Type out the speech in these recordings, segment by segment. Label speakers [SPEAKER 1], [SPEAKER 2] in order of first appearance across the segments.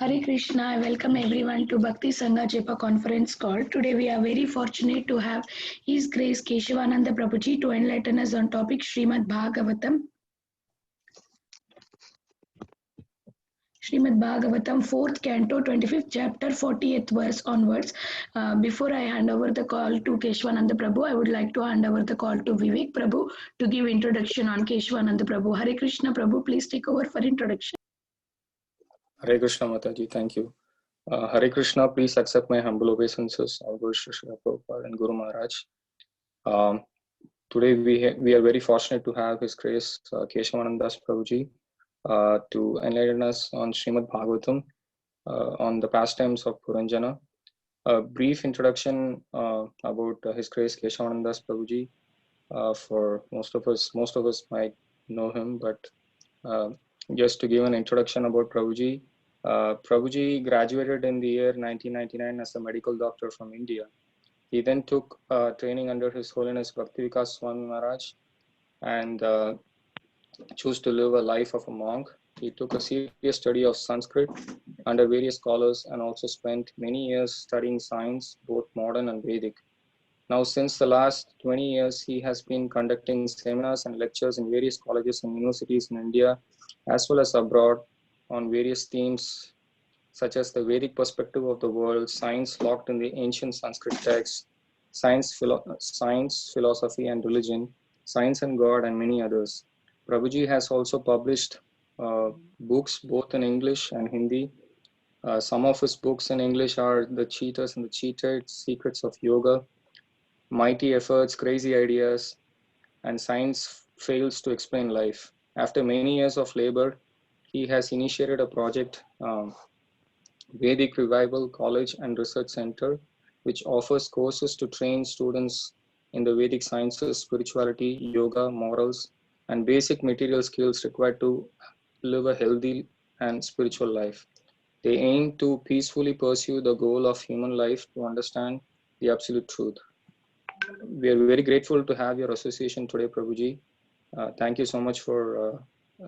[SPEAKER 1] Hare Krishna, I welcome everyone to Bhakti Sangha Jepa conference call. Today we are very fortunate to have His Grace Keshav Anand prabhuji to enlighten us on topic Srimad Bhagavatam. Srimad Bhagavatam, 4th canto, 25th chapter, 40th verse onwards. Before I hand over the call to Keshwananda Prabhu, I would like to hand over the call to Vivek Prabhu to give introduction on Keshwananda Prabhu. Hare Krishna Prabhu, please take over for introduction.
[SPEAKER 2] Hare Krishna Mataji, thank you. Hare Krishna, please accept my humble obeisances. All Guru Srila Prabhupada and Guru Maharaj. Today we are very fortunate to have His Grace Keshav Anand Prabhuji to enlighten us on Srimad Bhagavatam on the pastimes of Puranjana. A brief introduction about His Grace Keshav Anand Prabhuji. For most of us might know him, but just to give an introduction about Prabhuji. Prabhuji graduated in the year 1999 as a medical doctor from India. He then took training under His Holiness Bhaktivikas Swami Maharaj and chose to live a life of a monk. He took a serious study of Sanskrit under various scholars and also spent many years studying science, both modern and Vedic. Now, since the last 20 years, he has been conducting seminars and lectures in various colleges and universities in India, as well as abroad, on various themes such as the Vedic perspective of the world, science locked in the ancient Sanskrit texts, science, philosophy and religion, science and God, and many others. Prabhuji has also published books both in English and Hindi. Some of his books in English are The Cheaters and the Cheated, Secrets of Yoga, Mighty Efforts, Crazy Ideas, and Science Fails to Explain Life. After many years of labor, he has initiated a project, Vedic Revival College and Research Center, which offers courses to train students in the Vedic sciences, spirituality, yoga, morals, and basic material skills required to live a healthy and spiritual life. They aim to peacefully pursue the goal of human life to understand the absolute truth. We are very grateful to have your association today, Prabhuji. Thank you so much for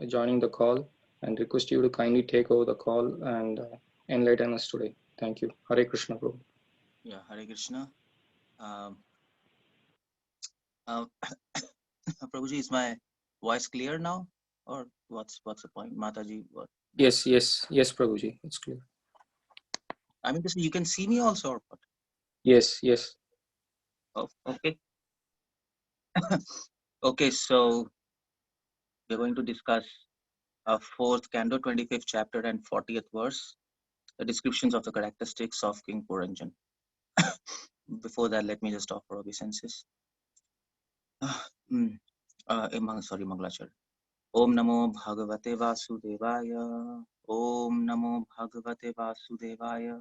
[SPEAKER 2] joining the call, and request you to kindly take over the call and enlighten us today. Thank you. Hare Krishna, Prabhu.
[SPEAKER 3] Yeah, Hare Krishna. Prabhuji, is my voice clear now, or what's the point, Mataji? What?
[SPEAKER 2] Yes, Prabhuji, it's clear.
[SPEAKER 3] I mean, you can see me also, or what?
[SPEAKER 2] Yes.
[SPEAKER 3] Oh, okay. Okay, so we're going to discuss 4th canto, 25th chapter and 40th verse, the descriptions of the characteristics of King Puranjan. Before that, let me just offer obeisances. Mangalacharya. Om Namo Bhagavate Vasudevaya. Om Namo Bhagavate Vasudevaya.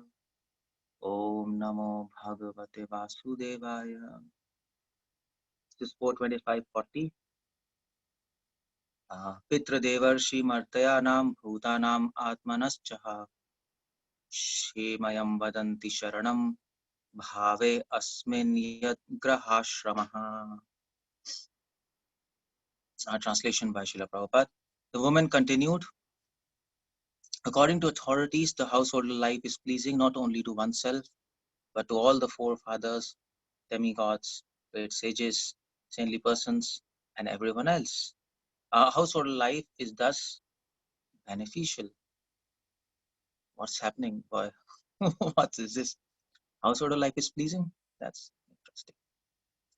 [SPEAKER 3] Om Namo Bhagavate Vasudevaya. This is 425:40. Pitra Devarshi Martayanam Bhutanam Atmanaschaha Shemayam Vadanti Sharanam Bhave Asmin Yad Grahashramaha. Translation by Srila Prabhupada. The woman continued, according to authorities, the household life is pleasing not only to oneself, but to all the forefathers, demigods, great sages, saintly persons, and everyone else. Our household life is thus beneficial. What's happening, boy? What is this? Household life is pleasing? That's interesting.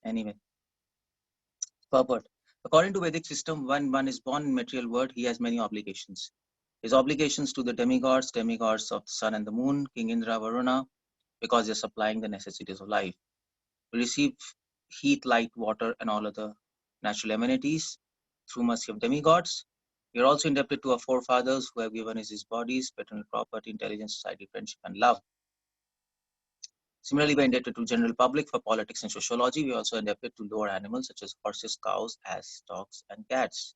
[SPEAKER 3] Anyway, purport. According to Vedic system, when one is born in material world, he has many obligations. His obligations to the demigods of the sun and the moon, King Indra, Varuna, because they're supplying the necessities of life. We receive heat, light, water, and all other natural amenities through mercy of demigods. We are also indebted to our forefathers who have given us his bodies, paternal property, intelligence, society, friendship, and love. Similarly, we are indebted to general public for politics and sociology. We are also indebted to lower animals such as horses, cows, asses, dogs, and cats.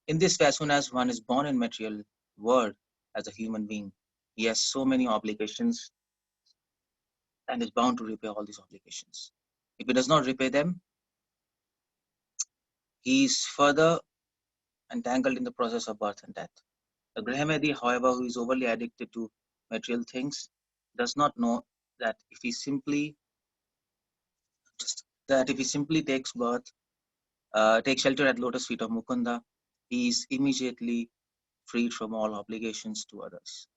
[SPEAKER 3] In this way, as soon as one is born in material world as a human being, he has so many obligations and is bound to repay all these obligations. If he does not repay them, he is further entangled in the process of birth and death. The Grahamedi, however, who is overly addicted to material things, does not know that if he simply takes birth, takes shelter at lotus feet of Mukunda, he is immediately freed from all obligations to others.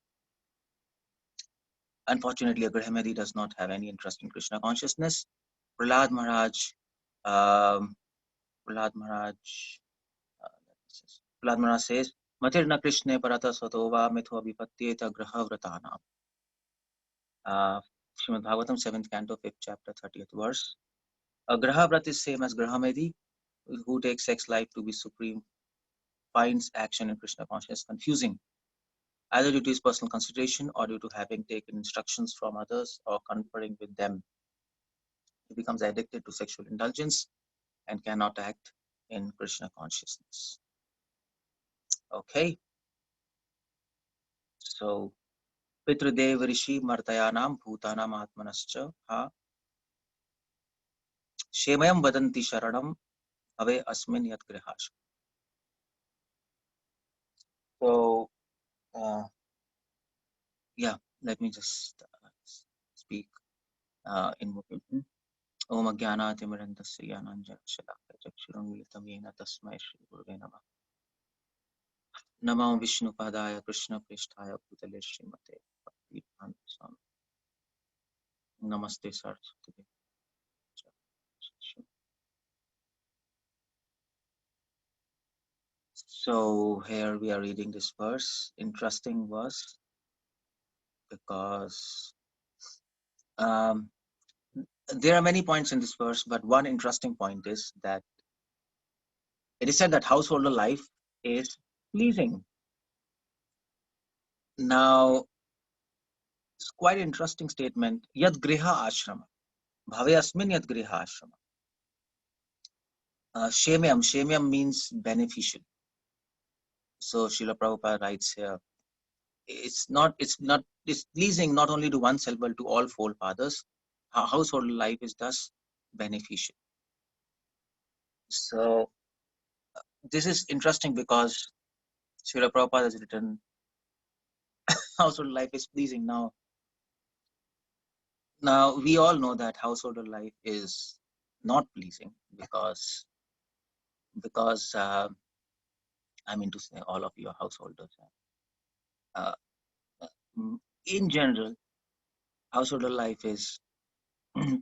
[SPEAKER 3] Unfortunately, Agrahamedi does not have any interest in Krishna consciousness. Prahlad Maharaj, um, Prahlad Maharaj, Prahlad Maharaj says, Matirna Krishna Parata Satova Mitho Vipatyeta Graha Vratanam. Srimad Bhagavatam, 7th canto, 5th chapter, 30th verse. A Graha Vrat is same as Grahamedi, who takes sex life to be supreme, finds action in Krishna consciousness confusing, either due to his personal consideration or due to having taken instructions from others or conferring with them. He becomes addicted to sexual indulgence and cannot act in Krishna consciousness. Okay, so Pitradev Rishi Martayanam Bhutanam Atmanascha Ha Shemayam Vadanti Sharanam Ave Asmin Yat Grihash. So, yeah, let me just speak in Mukunda. Om Agyana Timirandasya Yananja Shalaka Chakshuram Militam Yena Tasmai Shri Gurve Namah. Namo Vishnu Padaya Krishna Pristhaya Bhutale Srimate Bhakti Swami. Namaste Saraswati. So here we are reading this verse, interesting verse, because there are many points in this verse, but one interesting point is that it is said that householder life is pleasing. Now, it's quite an interesting statement. Yad griha ashrama. Bhave asmin yad griha ashrama. Shemyam means beneficial. So Srila Prabhupada writes here, it's pleasing not only to oneself but to all four fathers. Household life is thus beneficial. So this is interesting because Srila Prabhupada has written household life is pleasing. Now we all know that household life is not pleasing because I mean to say all of you are householders. Uh, in general, household life is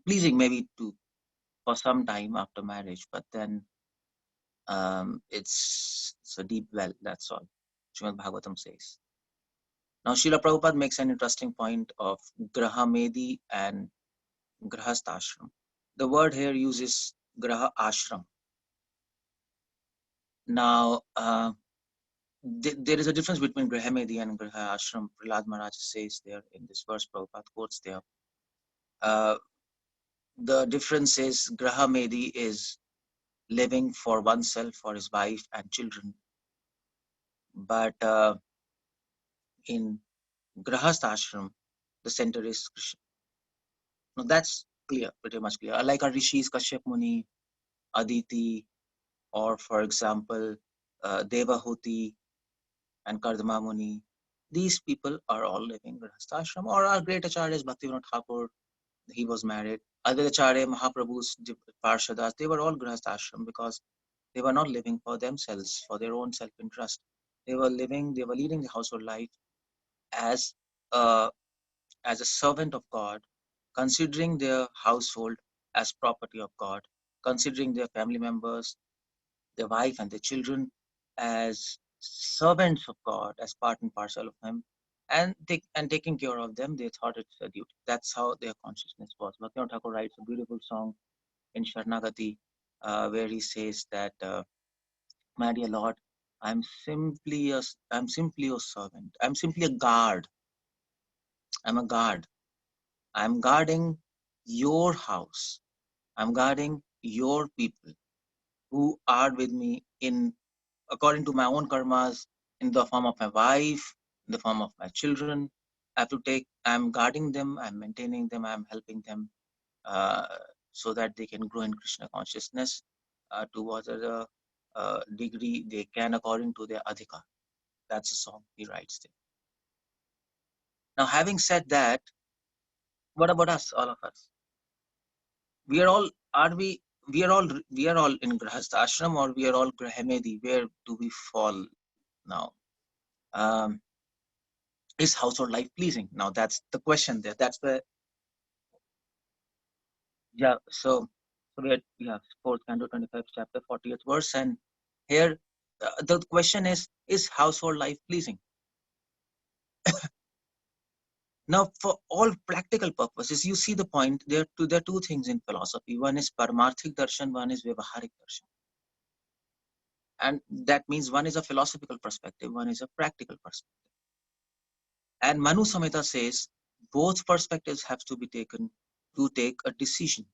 [SPEAKER 3] pleasing maybe for some time after marriage, but then it's a deep well. That's all. Srimad Bhagavatam says. Now, Srila Prabhupada makes an interesting point of Graha Medi and Grahastha Ashram. The word here uses Graha Ashram. Now, there is a difference between Graha Medi and Graha Ashram. Prahlad Maharaj says there in this verse, Prabhupada quotes there. The difference is Graha Medi is living for oneself, for his wife and children. But in Grahastha Ashram, the center is Krishna. Now that's clear, pretty much clear. Like our rishis, Kashyap Muni, Aditi, or for example, Devahuti and Kardama Muni, these people are all living Grahastha Ashram. Or our great acharyas, Bhaktivinoda Thakur, he was married. Other acharya, Mahaprabhu's Parshadas, they were all Grahastha Ashram because they were not living for themselves, for their own self-interest. They were leading the household life as a servant of God, considering their household as property of God, considering their family members, their wife and their children as servants of God, as part and parcel of Him, and taking care of them, they thought it's a duty. That's how their consciousness was. Bhaktivinoda Thakur writes a beautiful song in Sharnagati where he says that, my dear Lord, I'm simply a servant. I'm simply a guard. I'm a guard. I'm guarding your house. I'm guarding your people who are with me according to my own karmas, in the form of my wife, in the form of my children. I'm guarding them, I'm maintaining them, I'm helping them so that they can grow in Krishna consciousness to whatever degree they can according to their adhikar. That's a song he writes there. Now, having said that, what about us, all of us? We are all, we are all in Grahastha Ashram, or we are all Grahamedi? Where do we fall now? Is household life pleasing? Now, that's the question there. That's where, yeah. So we have 4th Canto, 25th chapter, 40th verse, and here the question is household life pleasing? Now, for all practical purposes, you see the point. There are two things in philosophy. One is Paramarthik Darshan, one is Vyavaharik Darshan. And that means one is a philosophical perspective, one is a practical perspective. And Manu Samhita says both perspectives have to be taken to take a decision.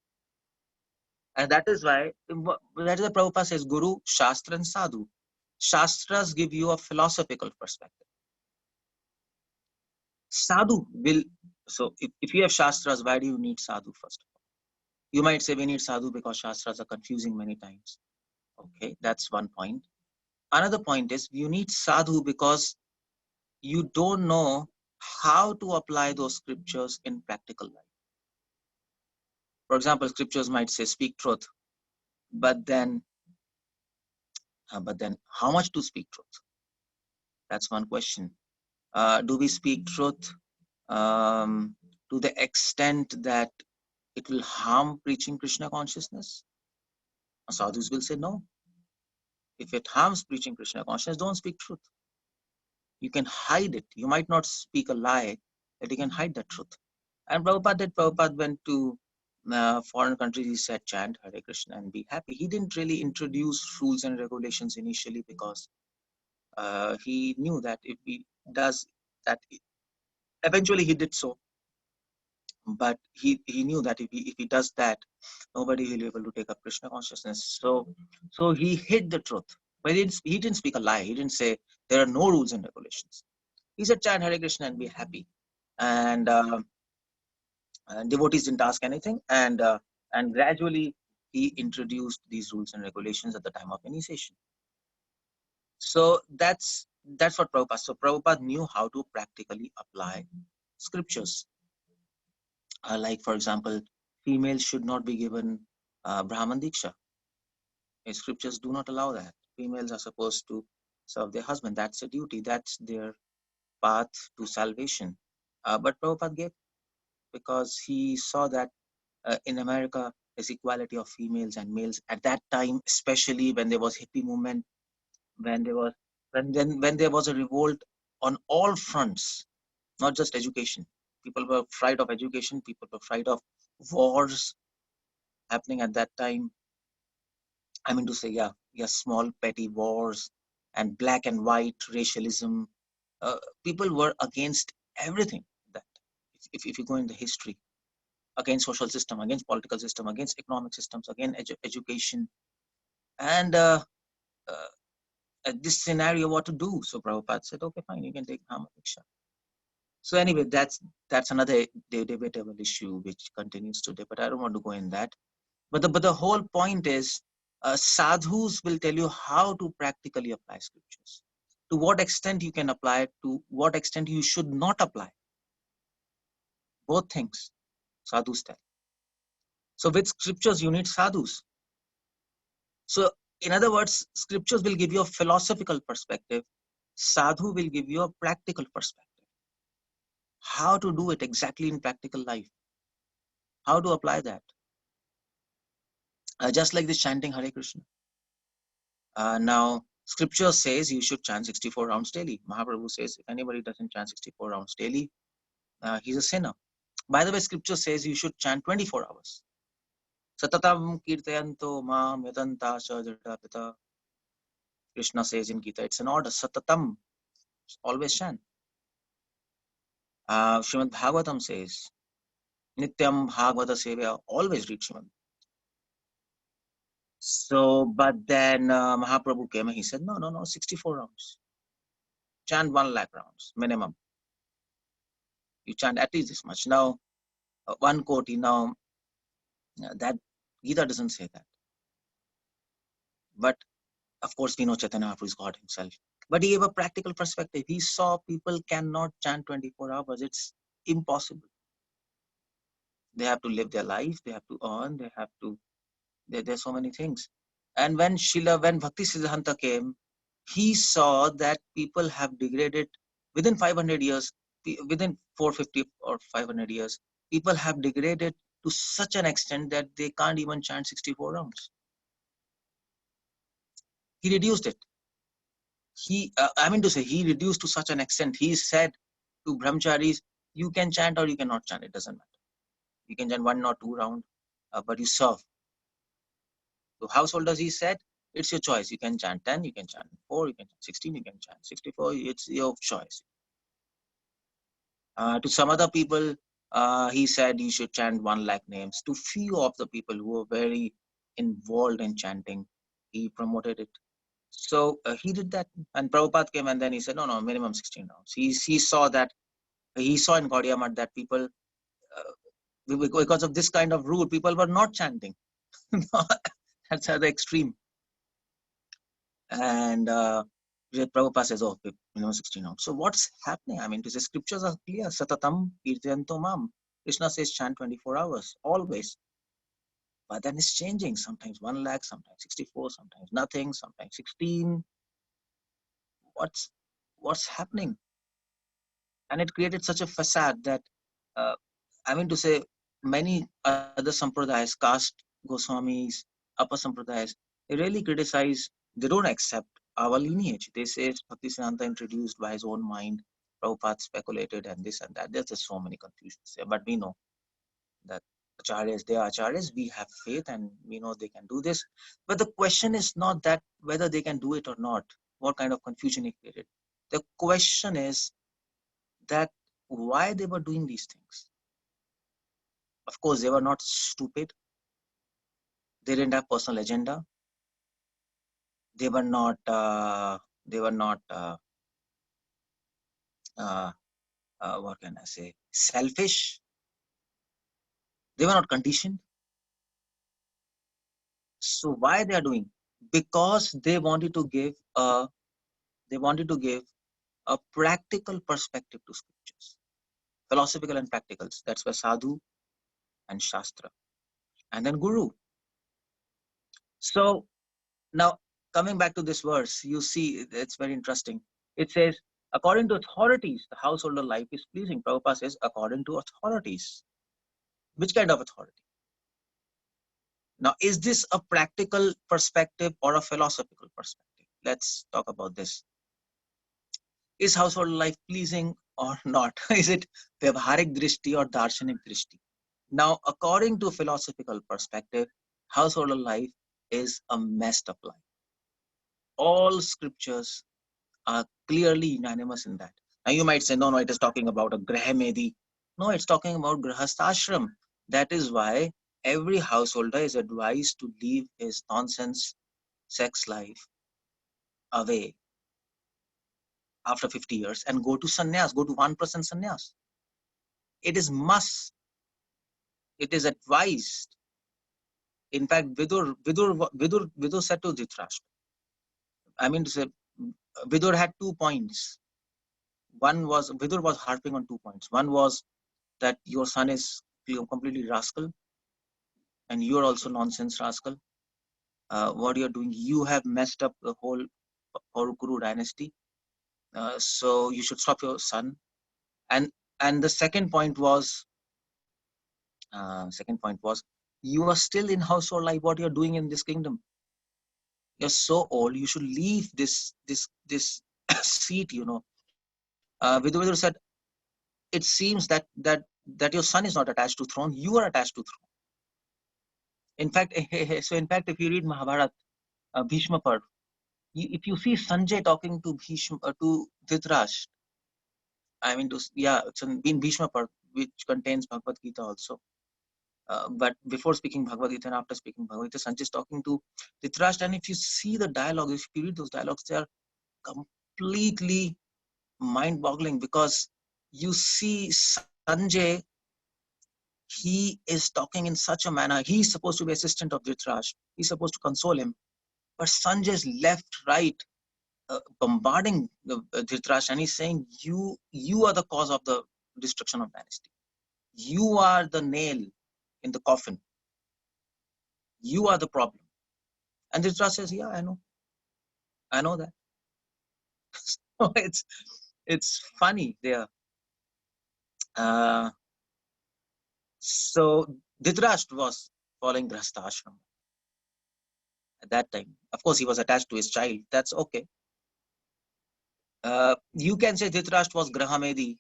[SPEAKER 3] And that is why, that is why Prabhupada says Guru, Shastra and Sadhu. Shastras give you a philosophical perspective. Sadhu will, so if you have Shastras, why do you need Sadhu first of all? You might say we need Sadhu because Shastras are confusing many times. Okay, that's one point. Another point is you need Sadhu because you don't know how to apply those scriptures in practical life. For example, scriptures might say speak truth, but then how much to speak truth? That's one question. Do we speak truth to the extent that it will harm preaching Krishna consciousness? Sadhus will say no. If it harms preaching Krishna consciousness, don't speak truth. You can hide it. You might not speak a lie, but you can hide the truth. And Prabhupada went to foreign countries. He said, chant Hare Krishna and be happy. He didn't really introduce rules and regulations initially because he knew that if he does that, eventually he did so. But he knew that if he does that, nobody will be able to take up Krishna consciousness. So he hid the truth. But he didn't speak a lie. He didn't say there are no rules and regulations. He said, chant Hare Krishna and be happy. And devotees didn't ask anything. And gradually he introduced these rules and regulations at the time of initiation. So that's what Prabhupada. So Prabhupada knew how to practically apply scriptures. Like, for example, females should not be given Brahman Diksha. Scriptures do not allow that. Females are supposed to serve their husband. That's a duty. That's their path to salvation. But Prabhupada gave because he saw that in America there's equality of females and males at that time, especially when there was hippie movement, when there was a revolt on all fronts, not just education. People were afraid of education. People were afraid of wars happening at that time. I mean to say, small petty wars and black and white racialism. People were against everything. That if you go in the history, against social system, against political system, against economic systems, against education, and this scenario, what to do? So Prabhupada said, okay, fine, you can take Brahma Diksha. So anyway, that's another debatable issue which continues today, but I don't want to go in that. But the whole point is, sadhus will tell you how to practically apply scriptures. To what extent you can apply it, to what extent you should not apply. Both things, sadhus tell. So with scriptures, you need sadhus. So in other words, scriptures will give you a philosophical perspective. Sadhu will give you a practical perspective. How to do it exactly in practical life. How to apply that. Just like this chanting Hare Krishna. Now, scripture says you should chant 64 rounds daily. Mahaprabhu says if anybody doesn't chant 64 rounds daily, he's a sinner. By the way, scripture says you should chant 24 hours. Satatam kirtayanto mam yadanta sajadapita. Krishna says in Gita, it's an order. Satatam, always chant. Srimad Bhagavatam says, Nityam Bhagavata Sevya, always read Srimad. So, but then Mahaprabhu came and he said, no, 64 rounds. Chant 1 lakh rounds, minimum. You chant at least this much. Now, 1 koti, now, that Gita doesn't say that. But Of course, we know Chaitanya Mahaprabhu is God himself. But he gave a practical perspective. He saw people cannot chant 24 hours. It's impossible. They have to live their life. They have to earn. They have to. There's so many things. And when Bhakti Siddhanta came, he saw that people have degraded within 500 years, within 450 or 500 years, people have degraded to such an extent that they can't even chant 64 rounds. He reduced it. He reduced to such an extent. He said to brahmacharis, you can chant or you cannot chant. It doesn't matter. You can chant 1 or 2 rounds, but you serve. To householders, he said, it's your choice. You can chant 10, you can chant 4, you can chant 16, you can chant 64. It's your choice. To some other people, he said you should chant 1 lakh names. To few of the people who were very involved in chanting, he promoted it. So he did that, and Prabhupada came and then he said, no, minimum 16 rounds. He saw that, he saw in Gaudiya Math that people, because of this kind of rule, people were not chanting. That's at the extreme. And Prabhupada says, oh, minimum 16 rounds. So what's happening? I mean, the scriptures are clear. Satatam kirtanto mam. Krishna says chant 24 hours, always. But then it's changing. Sometimes 1 lakh, sometimes 64, sometimes nothing, sometimes 16. What's happening? And it created such a facade that, many other sampradayas, caste Goswamis, upper sampradayas, they really criticize, they don't accept our lineage. They say Bhaktisiddhanta introduced by his own mind, Prabhupada speculated, and this and that. There's just so many confusions there. But we know that acharyas, they are acharyas, we have faith and we know they can do this. But the question is not that whether they can do it or not, what kind of confusion it created. The question is that why they were doing these things. Of course, they were not stupid. They didn't have personal agenda. They were not. What can I say? Selfish. They were not conditioned. So why they are doing? Because they wanted to give a. They wanted to give a practical perspective to scriptures, philosophical and practicals. That's why sadhu and shastra, and then guru. So now, coming back to this verse, you see it's very interesting. It says, according to authorities, the householder life is pleasing. Prabhupada says, according to authorities. Which kind of authority? Now, is this a practical perspective or a philosophical perspective? Let's talk about this. Is household life pleasing or not? Is it vyavharik drishti or darshanik drishti? Now, according to philosophical perspective, householder life is a messed up life. All scriptures are clearly unanimous in that. Now you might say, no, it is talking about a grahamedi. No, it's talking about grahastashram. That is why every householder is advised to leave his nonsense sex life away after 50 years and go to sannyas, go to 1% sannyas. It is must. It is advised. In fact, Vidur said to Dhritarashtra, to say, Vidur had 2 points. One was, Vidur was harping on 2 points. One was that your son is completely rascal and you're also nonsense rascal. What you're doing, you have messed up the whole Kuru dynasty. So you should stop your son. And the second point was, you are still in household life. What you're doing in this kingdom? You're so old. You should leave this seat. Vidur said, it seems that your son is not attached to throne. You are attached to throne. In fact, if you read Mahabharata, Bhishma Parv, if you see Sanjay talking to Dhritarashtra, it's in Bhishma Parv, which contains Bhagavad Gita also. But before speaking Bhagavad Gita and after speaking Bhagavad Gita, Sanjay is talking to Dhritarashtra, and if you see the dialogue, if you read those dialogues, they are completely mind-boggling, because you see Sanjay, he is talking in such a manner. He's supposed to be assistant of Dhritarashtra. He's supposed to console him. But Sanjay's left, right, bombarding Dhritarashtra, and he's saying, you are the cause of the destruction of dynasty. You are the nail in the coffin. You are the problem. And Dhritarashtra says, yeah, I know that. So it's funny there. So Dhritarashtra was following Grihastha ashram at that time. Of course, he was attached to his child. That's okay. You can say Dhritarashtra was Grahamedi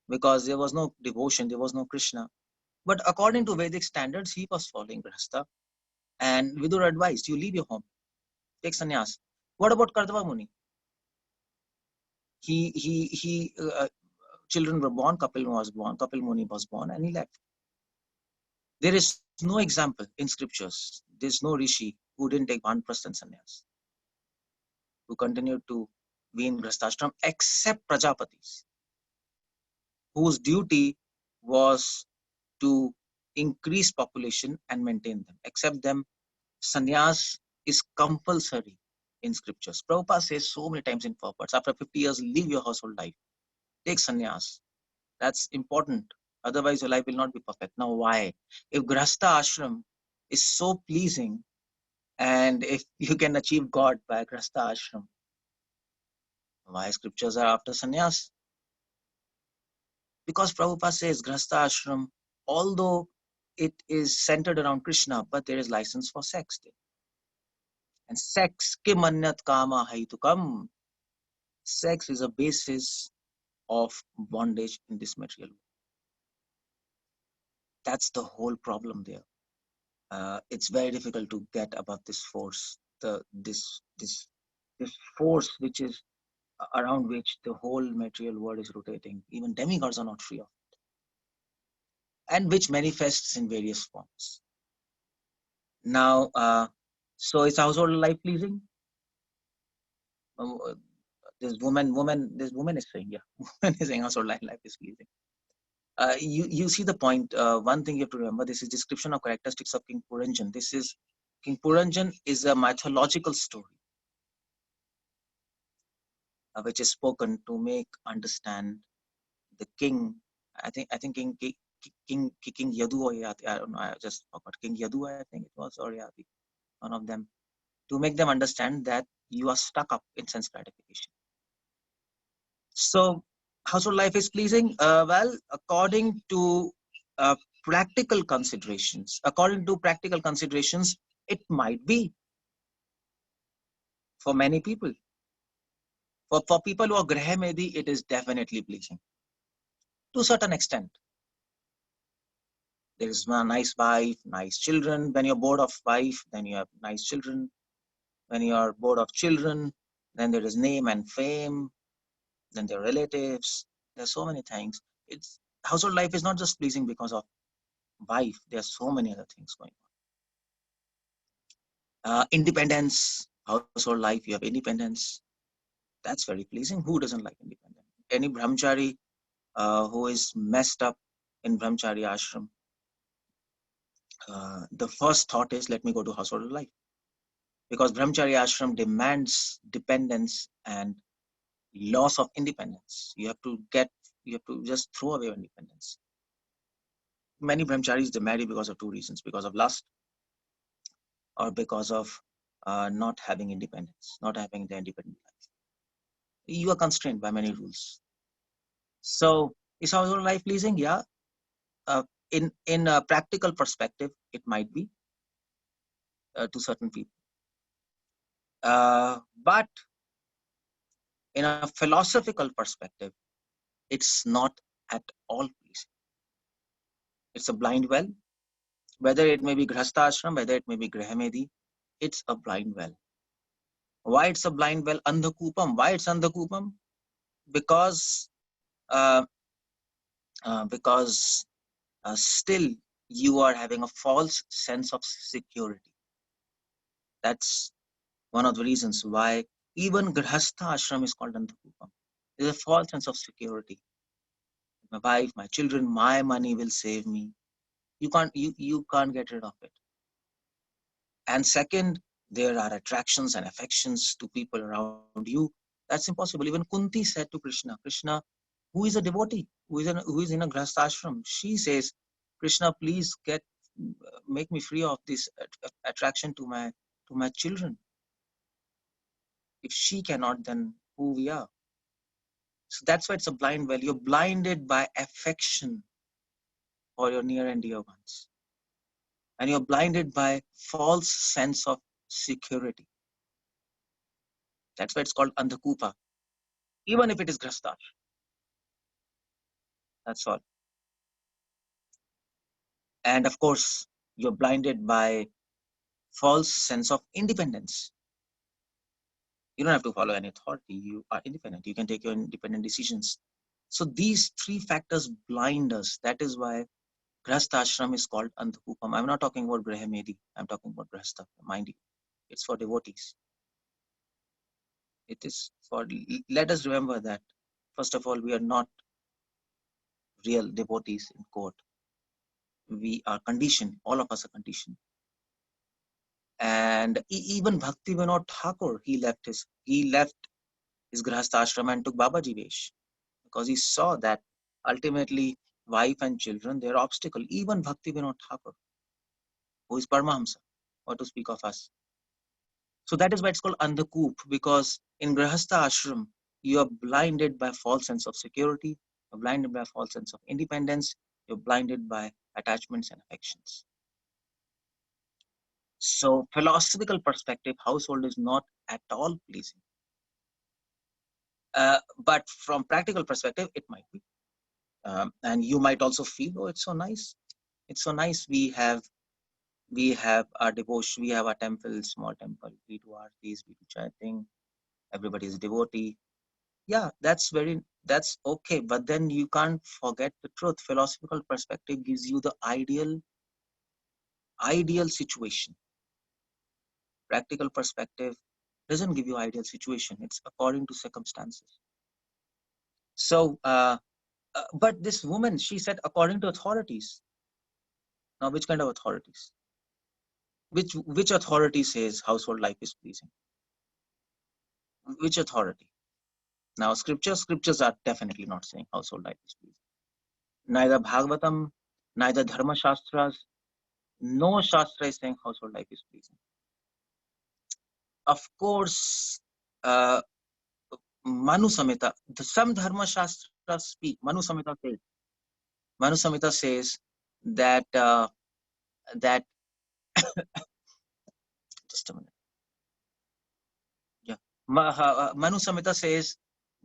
[SPEAKER 3] because there was no devotion, there was no Krishna. But according to Vedic standards, he was following Grihastha. And Vidur advised, you leave your home, take sannyas. What about Kardava Muni? Children were born, Kapil Muni was born, and he left. There is no example in scriptures. There's no rishi who didn't take Vanprastha sannyas, who continued to be in Grihasthashram, except Prajapatis, whose duty was to increase population and maintain them. Except them, sannyas is compulsory in scriptures. Prabhupada says so many times in purports, after 50 years, leave your household life. Take sannyas. That's important. Otherwise, your life will not be perfect. Now, why? If Grihastha ashram is so pleasing, and if you can achieve God by Grihastha ashram, why scriptures are after sannyas? Because Prabhupada says Grihastha ashram, although it is centered around Krishna, but there is license for sex there. And sex, kim anyat kama haitukam. Sex is a basis of bondage in this material world. That's the whole problem there. It's very difficult to get above this force, this force which is around which the whole material world is rotating. Even demigods are not free of it, and which manifests in various forms. Now, so is household life pleasing? This woman is saying, yeah, woman is saying household life is pleasing. You see the point. One thing you have to remember: this is description of characteristics of King Puranjan. This is King Puranjan is a mythological story which is spoken to make understand the king. I think King Yadu or Yati. I don't know. I just forgot. King Yadu, I think it was, or Yati, one of them, to make them understand that you are stuck up in sense gratification. So household life is pleasing. Well, according to practical considerations, it might be for many people. For people who are Grahamedi, it is definitely pleasing to a certain extent. There is a nice wife, nice children. When you're bored of wife, then you have nice children. When you are bored of children, then there is name and fame. Then there are relatives. There's so many things. It's household life is not just pleasing because of wife. There's so many other things going on. Independence, household life. You have independence. That's very pleasing. Who doesn't like independence? Any brahmachari who is messed up in brahmachari ashram, the first thought is, let me go to household life. Because brahmachari ashram demands dependence and loss of independence. You have to just throw away your independence. Many brahmacharis, they marry because of two reasons: because of lust, or because of not having independence, not having the independent life. You are constrained by many rules. So is household life pleasing? Yeah. In a practical perspective, it might be to certain people. But in a philosophical perspective, it's not at all pleasing. It's a blind well. Whether it may be Grihastha ashram, whether it may be Grahamedi, it's a blind well. Why it's a blind well? Andhakupam. Why it's Andhakupam? Because still you are having a false sense of security. That's one of the reasons why even Grihastha ashram is called Andhakupam. There's a false sense of security. My wife, my children, my money will save me. You can't get rid of it. And second, there are attractions and affections to people around you. That's impossible. Even Kunti said to Krishna, Krishna, who is a devotee, who is in a grahastha ashram, she says, Krishna, please make me free of this attraction to my children. If she cannot, then who we are? So that's why it's a blind well. You're blinded by affection for your near and dear ones. And you're blinded by false sense of security. That's why it's called andhakupa, even if it is grahastha. That's all. And of course, you're blinded by false sense of independence. You don't have to follow any authority. You are independent. You can take your independent decisions. So these three factors blind us. That is why grahastha ashram is called andhakupam. I'm not talking about grahamedi. I'm talking about grahastha. Mind you, it's for devotees. It is for. Let us remember that. First of all, we are not real devotees in court. We are conditioned. All of us are conditioned. And even Bhakti Vinod Thakur, he left his grahastha ashram and took Babaji Vesh, because he saw that ultimately wife and children, they're obstacle. Even Bhakti Vinod Thakur, who is Paramahamsa, what to speak of us. So that is why it's called Andhakup, because in grahastha ashram, you are blinded by false sense of security, you're blinded by false sense of independence, you're blinded by attachments and affections. So philosophical perspective, household is not at all pleasing. But from practical perspective, it might be. And you might also feel, oh, it's so nice. It's so nice. We have our devotion, we have our temple, small temple, we do aartis, we do chanting, everybody is devotee. Yeah, that's okay. But then you can't forget the truth. Philosophical perspective gives you the ideal situation. Practical perspective doesn't give you ideal situation. It's according to circumstances. So, but this woman, she said, according to authorities. Now, which kind of authorities? Which authority says household life is pleasing? Which authority? Now, scriptures are definitely not saying household life is pleasing. Neither Bhagavatam, neither Dharma Shastras, no Shastra is saying household life is pleasing. Of course, Manu Samhita, some Dharma Shastras speak. Manu Samhita says that that just a minute. Yeah, Manu Samhita says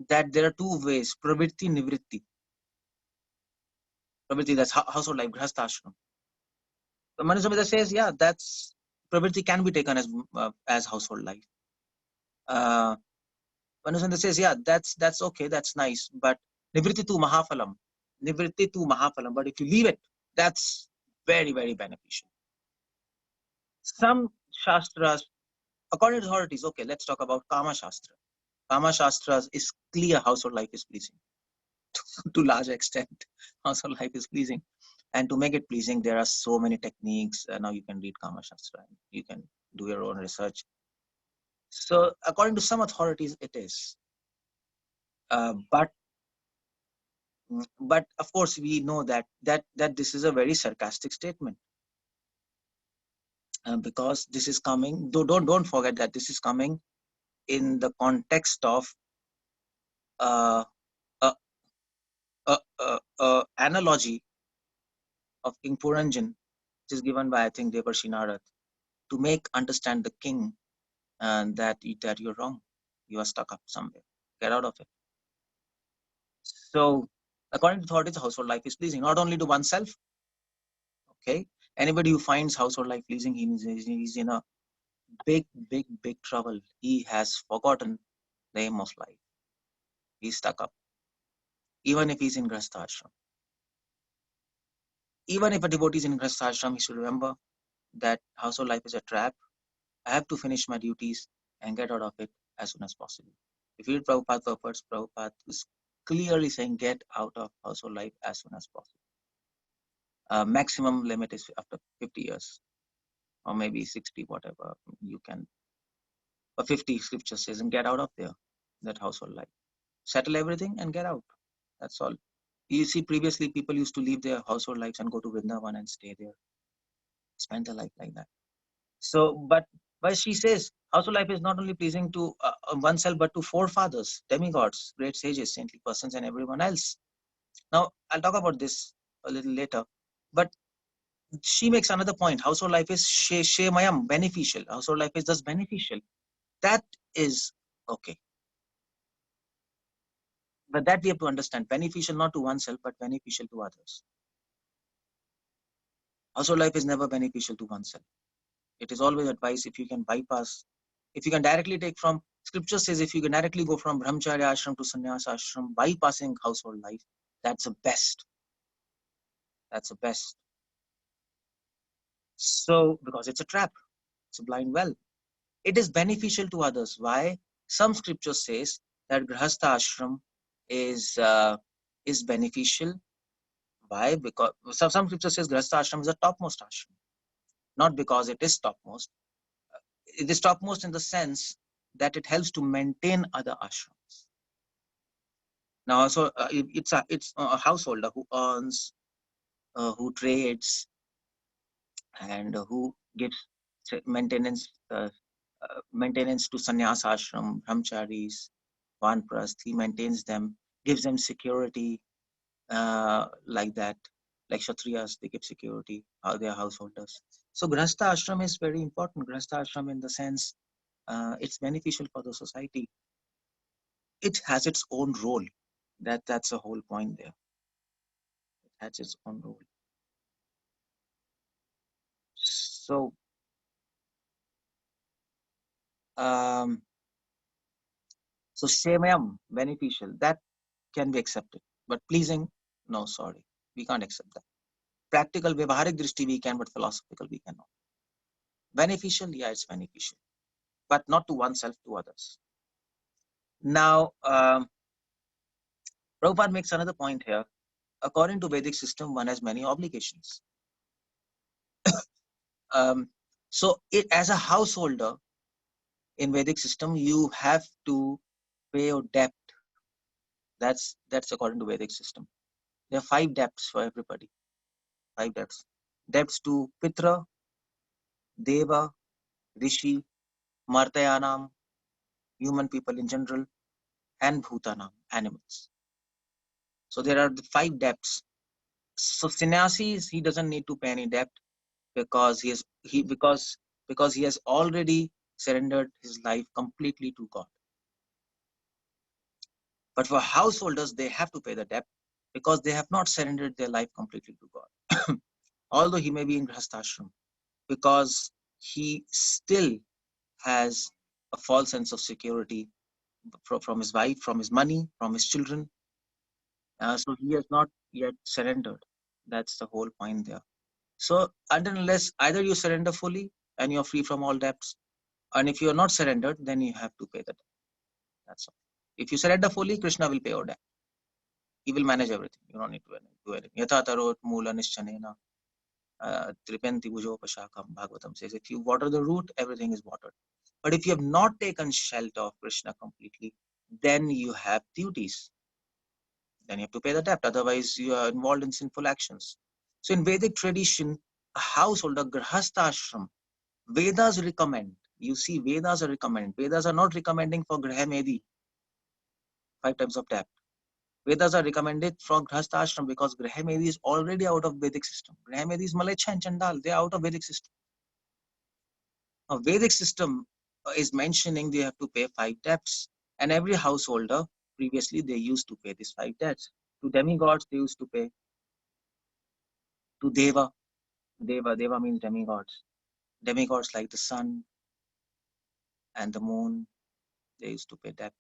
[SPEAKER 3] that there are two ways: pravritti, nivritti. Pravritti, that's household life, grahastha ashram. Manu Samhita says, yeah, that's pravritti can be taken as household life. Manu Samhita says, yeah, that's okay, that's nice, but nivritti tu mahafalam. Nivritti tu mahafalam. But if you leave it, that's very, very beneficial. Some shastras, according to authorities, okay, let's talk about Kama Shastra. Kama Shastras is clear household life is pleasing. To large extent, household life is pleasing. And to make it pleasing, there are so many techniques. Now you can read Kama Shastra. You can do your own research. So according to some authorities, it is. But of course, we know that this is a very sarcastic statement. Because this is coming, don't forget that this is coming in the context of analogy of King Puranjan, which is given by, I think, Devarshi Narad, to make understand the king that you're wrong, you are stuck up somewhere, get out of it. So according to authorities, household life is pleasing, not only to oneself. Okay, anybody who finds household life pleasing, he's in a big trouble. He has forgotten the aim of life. He's stuck up. Even if he's in grahastha ashram, even if a devotee is in grahastha ashram, he should remember that household life is a trap. I have to finish my duties and get out of it as soon as possible. If you read Prabhupada purports, Prabhupada is clearly saying get out of household life as soon as possible. Maximum limit is after 50 years or maybe 60, whatever. You can or 50 scripture says, and get out of there, that household life. Settle everything and get out. That's all. You see, previously people used to leave their household lives and go to Vrindavan and stay there, spend their life like that. So, but she says, household life is not only pleasing to oneself, but to forefathers, demigods, great sages, saintly persons, and everyone else. Now, I'll talk about this a little later, but she makes another point. Household life is shemayam, beneficial. Household life is thus beneficial. That is okay. But that we have to understand. Beneficial not to oneself, but beneficial to others. Household life is never beneficial to oneself. It is always advice if you can bypass, if you can directly take from, scripture says if you can directly go from brahmacharya ashram to sannyasa ashram, bypassing household life, that's the best. That's the best. So, because it's a trap, it's a blind well. It is beneficial to others. Why? Some scripture says that grahastha ashram is beneficial. Why? Because some scripture says grahastha ashram is the topmost ashram. Not because it is topmost. It is topmost in the sense that it helps to maintain other ashrams. Now, so it's a householder who earns, who trades, and who gives maintenance to sannyas ashram, brahmacharis, vanprasth. He maintains them, gives them security, like that. Like Kshatriyas, they give security, they are householders. So grahastha ashram is very important. Grahastha ashram in the sense, it's beneficial for the society. It has its own role. That's the whole point there. It has its own role. So, so shemayam, beneficial, that can be accepted. But pleasing, no, sorry, we can't accept that. Practical, vyavaharik drishti we can, but philosophical we cannot. Beneficial, yeah, it's beneficial, but not to oneself, to others. Now, Prabhupada makes another point here. According to Vedic system, one has many obligations. So, as a householder in Vedic system, you have to pay your debt. That's according to Vedic system. There are 5 debts for everybody. 5 debts. Debts to Pitra, Deva, Rishi, Martayanam, human people in general, and Bhutanam, animals. So there are the 5 debts. So sannyasis, he doesn't need to pay any debt because he has already surrendered his life completely to God. But for householders, they have to pay the debt because they have not surrendered their life completely to God. Although he may be in Grahasthashram, because he still has a false sense of security from his wife, from his money, from his children. So he has not yet surrendered. That's the whole point there. So unless either you surrender fully and you're free from all debts, and if you're not surrendered, then you have to pay the debt. That's all. If you surrender fully, Krishna will pay your debt. He will manage everything. You don't need to do anything. Yatha tarot mula nischanena tripanti bhujopashakam. Bhagavatam says, if you water the root, everything is watered. But if you have not taken shelter of Krishna completely, then you have duties. Then you have to pay the debt. Otherwise, you are involved in sinful actions. So in Vedic tradition, a householder, grahastha ashram, Vedas recommend. You see, Vedas are recommending. Vedas are not recommending for Grahamedi, 5 types of debt. Vedas are recommended for grahastha ashram because Grahamedi is already out of Vedic system. Grahamedi is Malecha and Chandal. They are out of Vedic system. Now, Vedic system is mentioning they have to pay 5 debts. And every householder, previously, they used to pay these 5 debts. To demigods, they used to pay. To Deva means demigods. Demigods like the sun and the moon, they used to pay debt.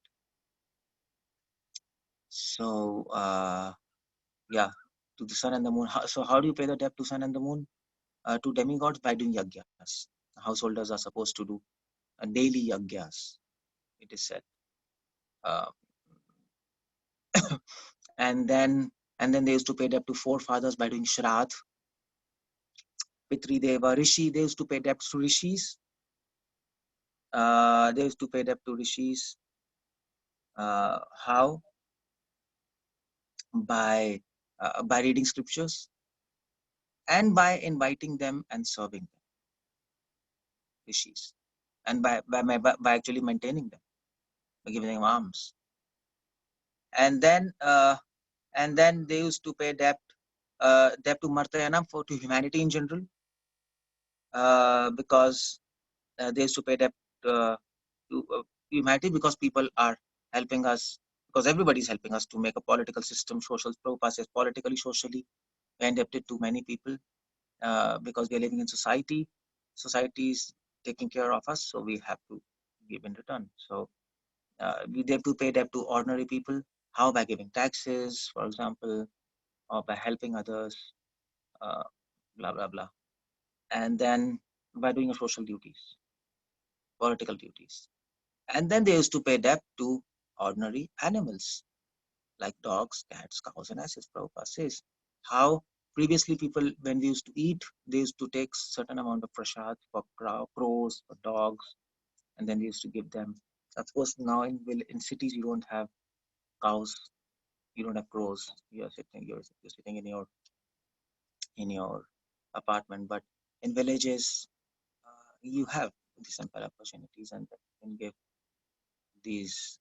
[SPEAKER 3] So, yeah, to the sun and the moon. So how do you pay the debt to sun and the moon? To demigods by doing yagyas. Householders are supposed to do daily yagyas, it is said. And then they used to pay debt to forefathers by doing Shraddh. Pitri Deva, Rishi, they used to pay debts to Rishis. They used to pay debt to rishis. How? By reading scriptures and by inviting them and serving them, rishis, and by actually maintaining them, by giving them alms. And then they used to pay debt to Martayanam, to humanity in general, because they used to pay debt to humanity, because people are helping us, because everybody is helping us to make a political system, social. Prabhupada says politically, socially, we're indebted to many people, because we are living in society. Society is taking care of us, so we have to give in return. So we have to pay debt to ordinary people. How? By giving taxes, for example, or by helping others, uh, blah blah blah. And then by doing social duties, political duties. And then they used to pay debt to ordinary animals like dogs, cats, cows, and asses. Prabhupada says how previously people, when they used to eat, they used to take certain amount of prasad for crows, for dogs, and then they used to give them. Of course, now in cities you don't have cows, you don't have crows. You're sitting in your apartment, but in villages you have these simple opportunities, and that can give these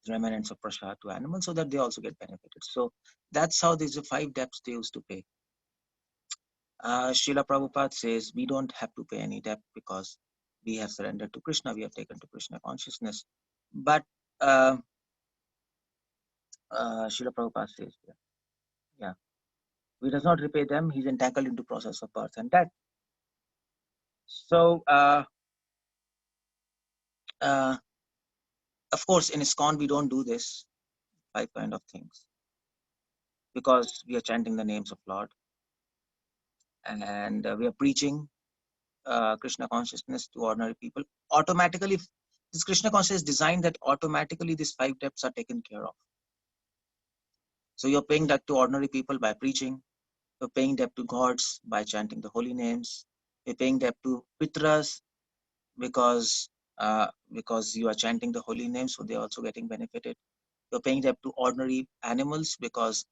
[SPEAKER 3] remnants of prasad to animals so that they also get benefited. So that's how these 5 debts they used to pay. Srila Prabhupada says we don't have to pay any debt because we have surrendered to Krishna, we have taken to Krishna consciousness. But Srila Prabhupada says, yeah, we does not repay them, he's entangled into process of birth and death. So, of course, in ISKCON, we don't do this 5 kind of things because we are chanting the names of Lord, and we are preaching Krishna consciousness to ordinary people. Automatically, this Krishna consciousness is designed that automatically these 5 debts are taken care of. So you're paying debt to ordinary people by preaching. You're paying debt to gods by chanting the holy names. You're paying debt to pitras because you are chanting the holy names, so they're also getting benefited. You're paying debt to ordinary animals because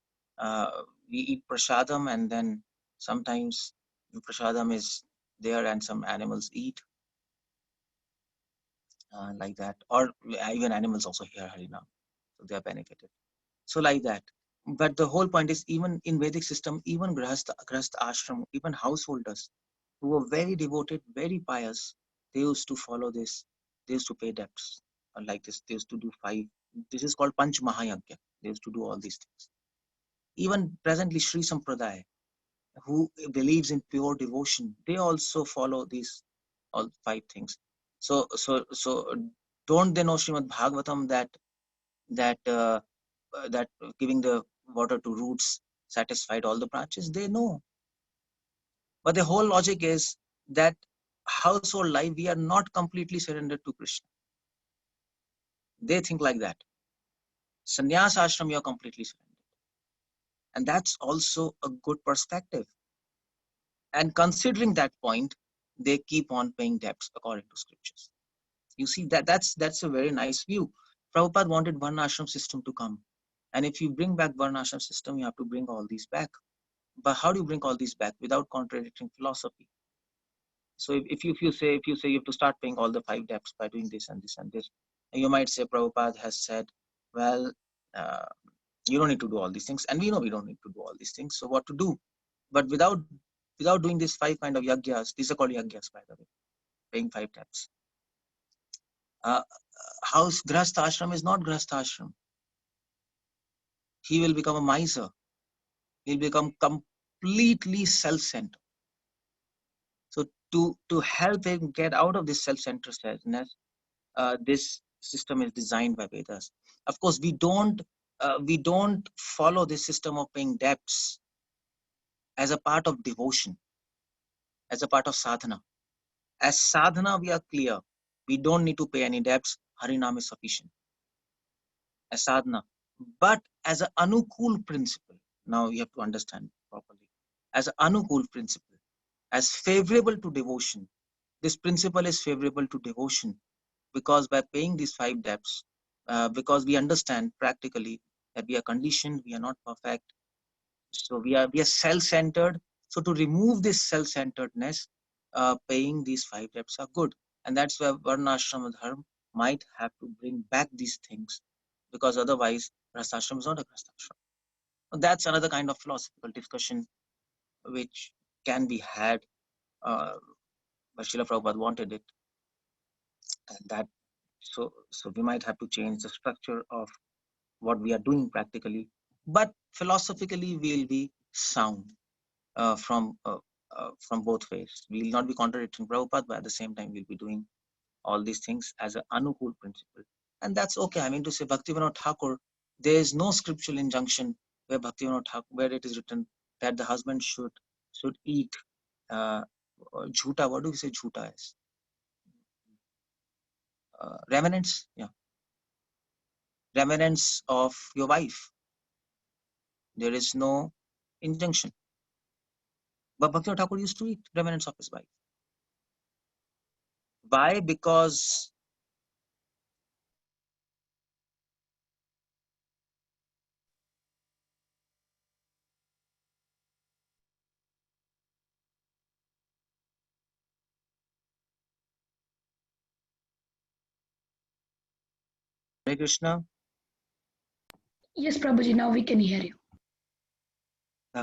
[SPEAKER 3] we eat prasadam, and then sometimes prasadam is there and some animals eat like that, or even animals also hear Harinam, so they are benefited. So like that. But the whole point is, even in Vedic system, even grahastha ashram, even householders who were very devoted, very pious, they used to follow this. They used to pay debts like this. They used to do 5. This is called Panch Mahayagya. They used to do all these things. Even presently, Sri Sampradaya, who believes in pure devotion, they also follow these all 5 things. So don't they know Srimad Bhagavatam that giving the water to roots satisfied all the branches? They know. But the whole logic is that household life, we are not completely surrendered to Krishna. They think like that. Sannyas ashram, you are completely surrendered. And that's also a good perspective. And considering that point, they keep on paying debts according to scriptures. You see, that's a very nice view. Prabhupada wanted Varnashram system to come. And if you bring back Varnashram system, you have to bring all these back. But how do you bring all these back without contradicting philosophy? So if you say you have to start paying all the 5 debts by doing this and this and this, and you might say Prabhupada has said, well, uh, you don't need to do all these things, and we know we don't need to do all these things. So what to do? But without doing these 5 kind of yagyas, these are called yagyas, by the way, paying 5 debts. House grahastha ashram is not grahastha ashram. He will become a miser. He'll become completely self-centered. So to help him get out of this self-centeredness, this system is designed by Vedas. Of course, we don't follow this system of paying debts as a part of devotion, as a part of sadhana. As sadhana, we are clear. We don't need to pay any debts. Harinam is sufficient. As sadhana. But as an anukul principle, now you have to understand properly. As an anukul principle, as favorable to devotion, this principle is favorable to devotion. because by paying these 5 debts, because we understand practically that we are conditioned, we are not perfect, so we are self-centered. So to remove this self-centeredness, paying these 5 debts are good, and that's where varnashrama dharma might have to bring back these things, because otherwise grahasthashram is not a grahasthashram. That's another kind of philosophical discussion which can be had, but Srila Prabhupada wanted it, and that so we might have to change the structure of what we are doing practically, but philosophically we'll be sound from both ways. We will not be contradicting Prabhupada, but at the same time we'll be doing all these things as an anukul principle, and that's okay. I mean to say, Bhaktivinoda Thakur, there is no scriptural injunction where Bhaktivinoda Thakur, where it is written that the husband should eat jhuta. What do we say jhuta is? Remnants, remnants of your wife. There is no injunction. But Bhaktivinoda Thakur used to eat remnants of his wife. Why? Because Hare Krishna.
[SPEAKER 1] Yes, Prabhuji, now we can hear you.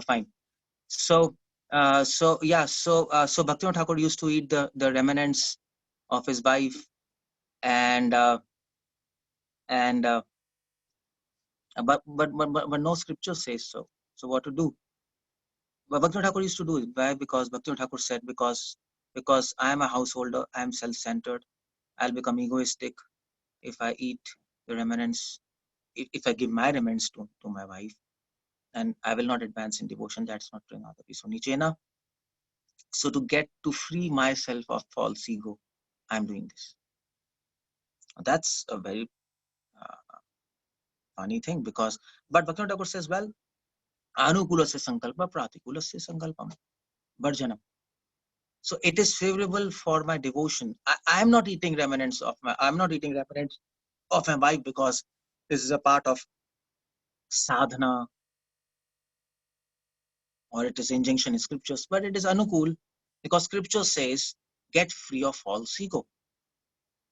[SPEAKER 3] Fine. So Bhaktivinoda Thakur used to eat the remnants of his wife, and but no scripture says so. So what to do? But Bhaktivinoda Thakur used to do it. Why? Because Bhaktivinoda Thakur said, because I am a householder, I am self-centered, I'll become egoistic if I eat the remnants, if I give my remnants to my wife, and I will not advance in devotion. That's not Pranadapi. So Nichena. So to free myself of false ego, I'm doing this. That's a very funny thing, but Bhaktivinoda Thakur says, well, anukulasya sankalpa pratikulasya sankalpam varjanam. So it is favorable for my devotion. I am not eating remnants of my wife because this is a part of sadhana, or it is injunction in scriptures, but it is anukul because scripture says get free of false ego,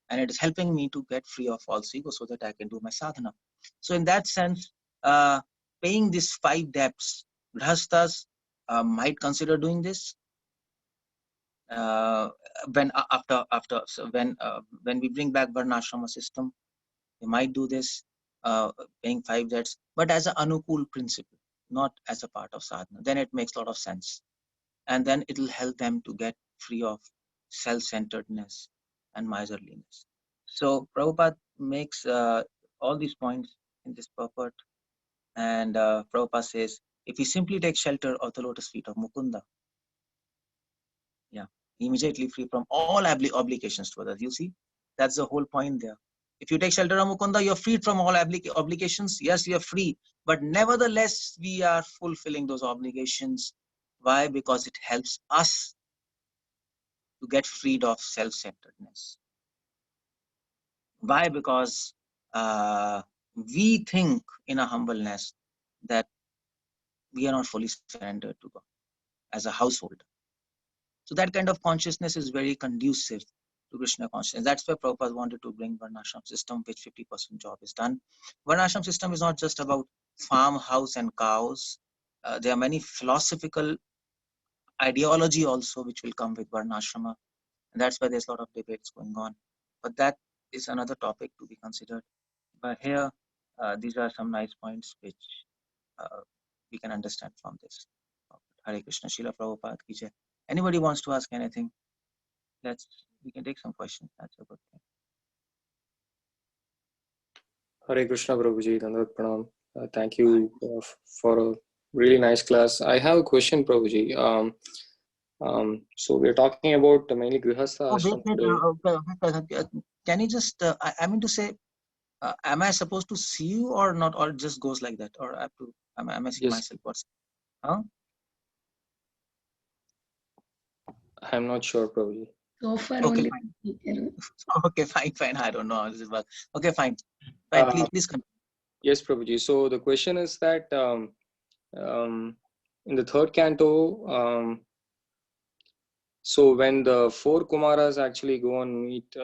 [SPEAKER 3] and it is helping me to get free of false ego so that I can do my sadhana. So in that sense, paying these 5 debts, grahasthas might consider doing this when we bring back varnashrama system. They might do this, paying 5 debts, but as an anukul principle, not as a part of sadhana. Then it makes a lot of sense, and then it will help them to get free of self-centeredness and miserliness. So Prabhupada makes all these points in this purport, and Prabhupada says, if we simply take shelter of the lotus feet of Mukunda, immediately free from all obligations to others. You see, that's the whole point there. If you take shelter of Mukunda, you're freed from all obligations. Yes, you're free, but nevertheless, we are fulfilling those obligations. Why? Because it helps us to get freed of self-centeredness. Why? Because we think in a humbleness that we are not fully surrendered to God as a household. So that kind of consciousness is very conducive to Krishna consciousness. That's why Prabhupada wanted to bring Varnashram system, which 50% job is done. Varnashram system is not just about farmhouse and cows. There are many philosophical ideology also which will come with Varnashrama. And that's why there's a lot of debates going on. But that is another topic to be considered. But here, these are some nice points which we can understand from this. Hare Krishna, Srila Prabhupada ki jai. Anybody wants to ask anything? We can take some questions. That's a good thing.
[SPEAKER 2] Hare Krishna, Prabhuji. Dandavat Pranam. Thank you for a really nice class. I have a question, Prabhuji. So we're talking about mainly Grihastha ashram today.
[SPEAKER 3] Can you just, I mean to say, am I supposed to see you or not, or it just goes like that? Or I have to, am I seeing myself? What's, huh?
[SPEAKER 2] I'm not sure, Prabhuji.
[SPEAKER 1] So far
[SPEAKER 3] Okay,
[SPEAKER 1] only.
[SPEAKER 3] fine. Okay, fine. I don't know how this is work. Okay, fine. Please continue.
[SPEAKER 2] Yes, Prabhuji. So the question is that in the third canto, so when the four Kumaras actually go and meet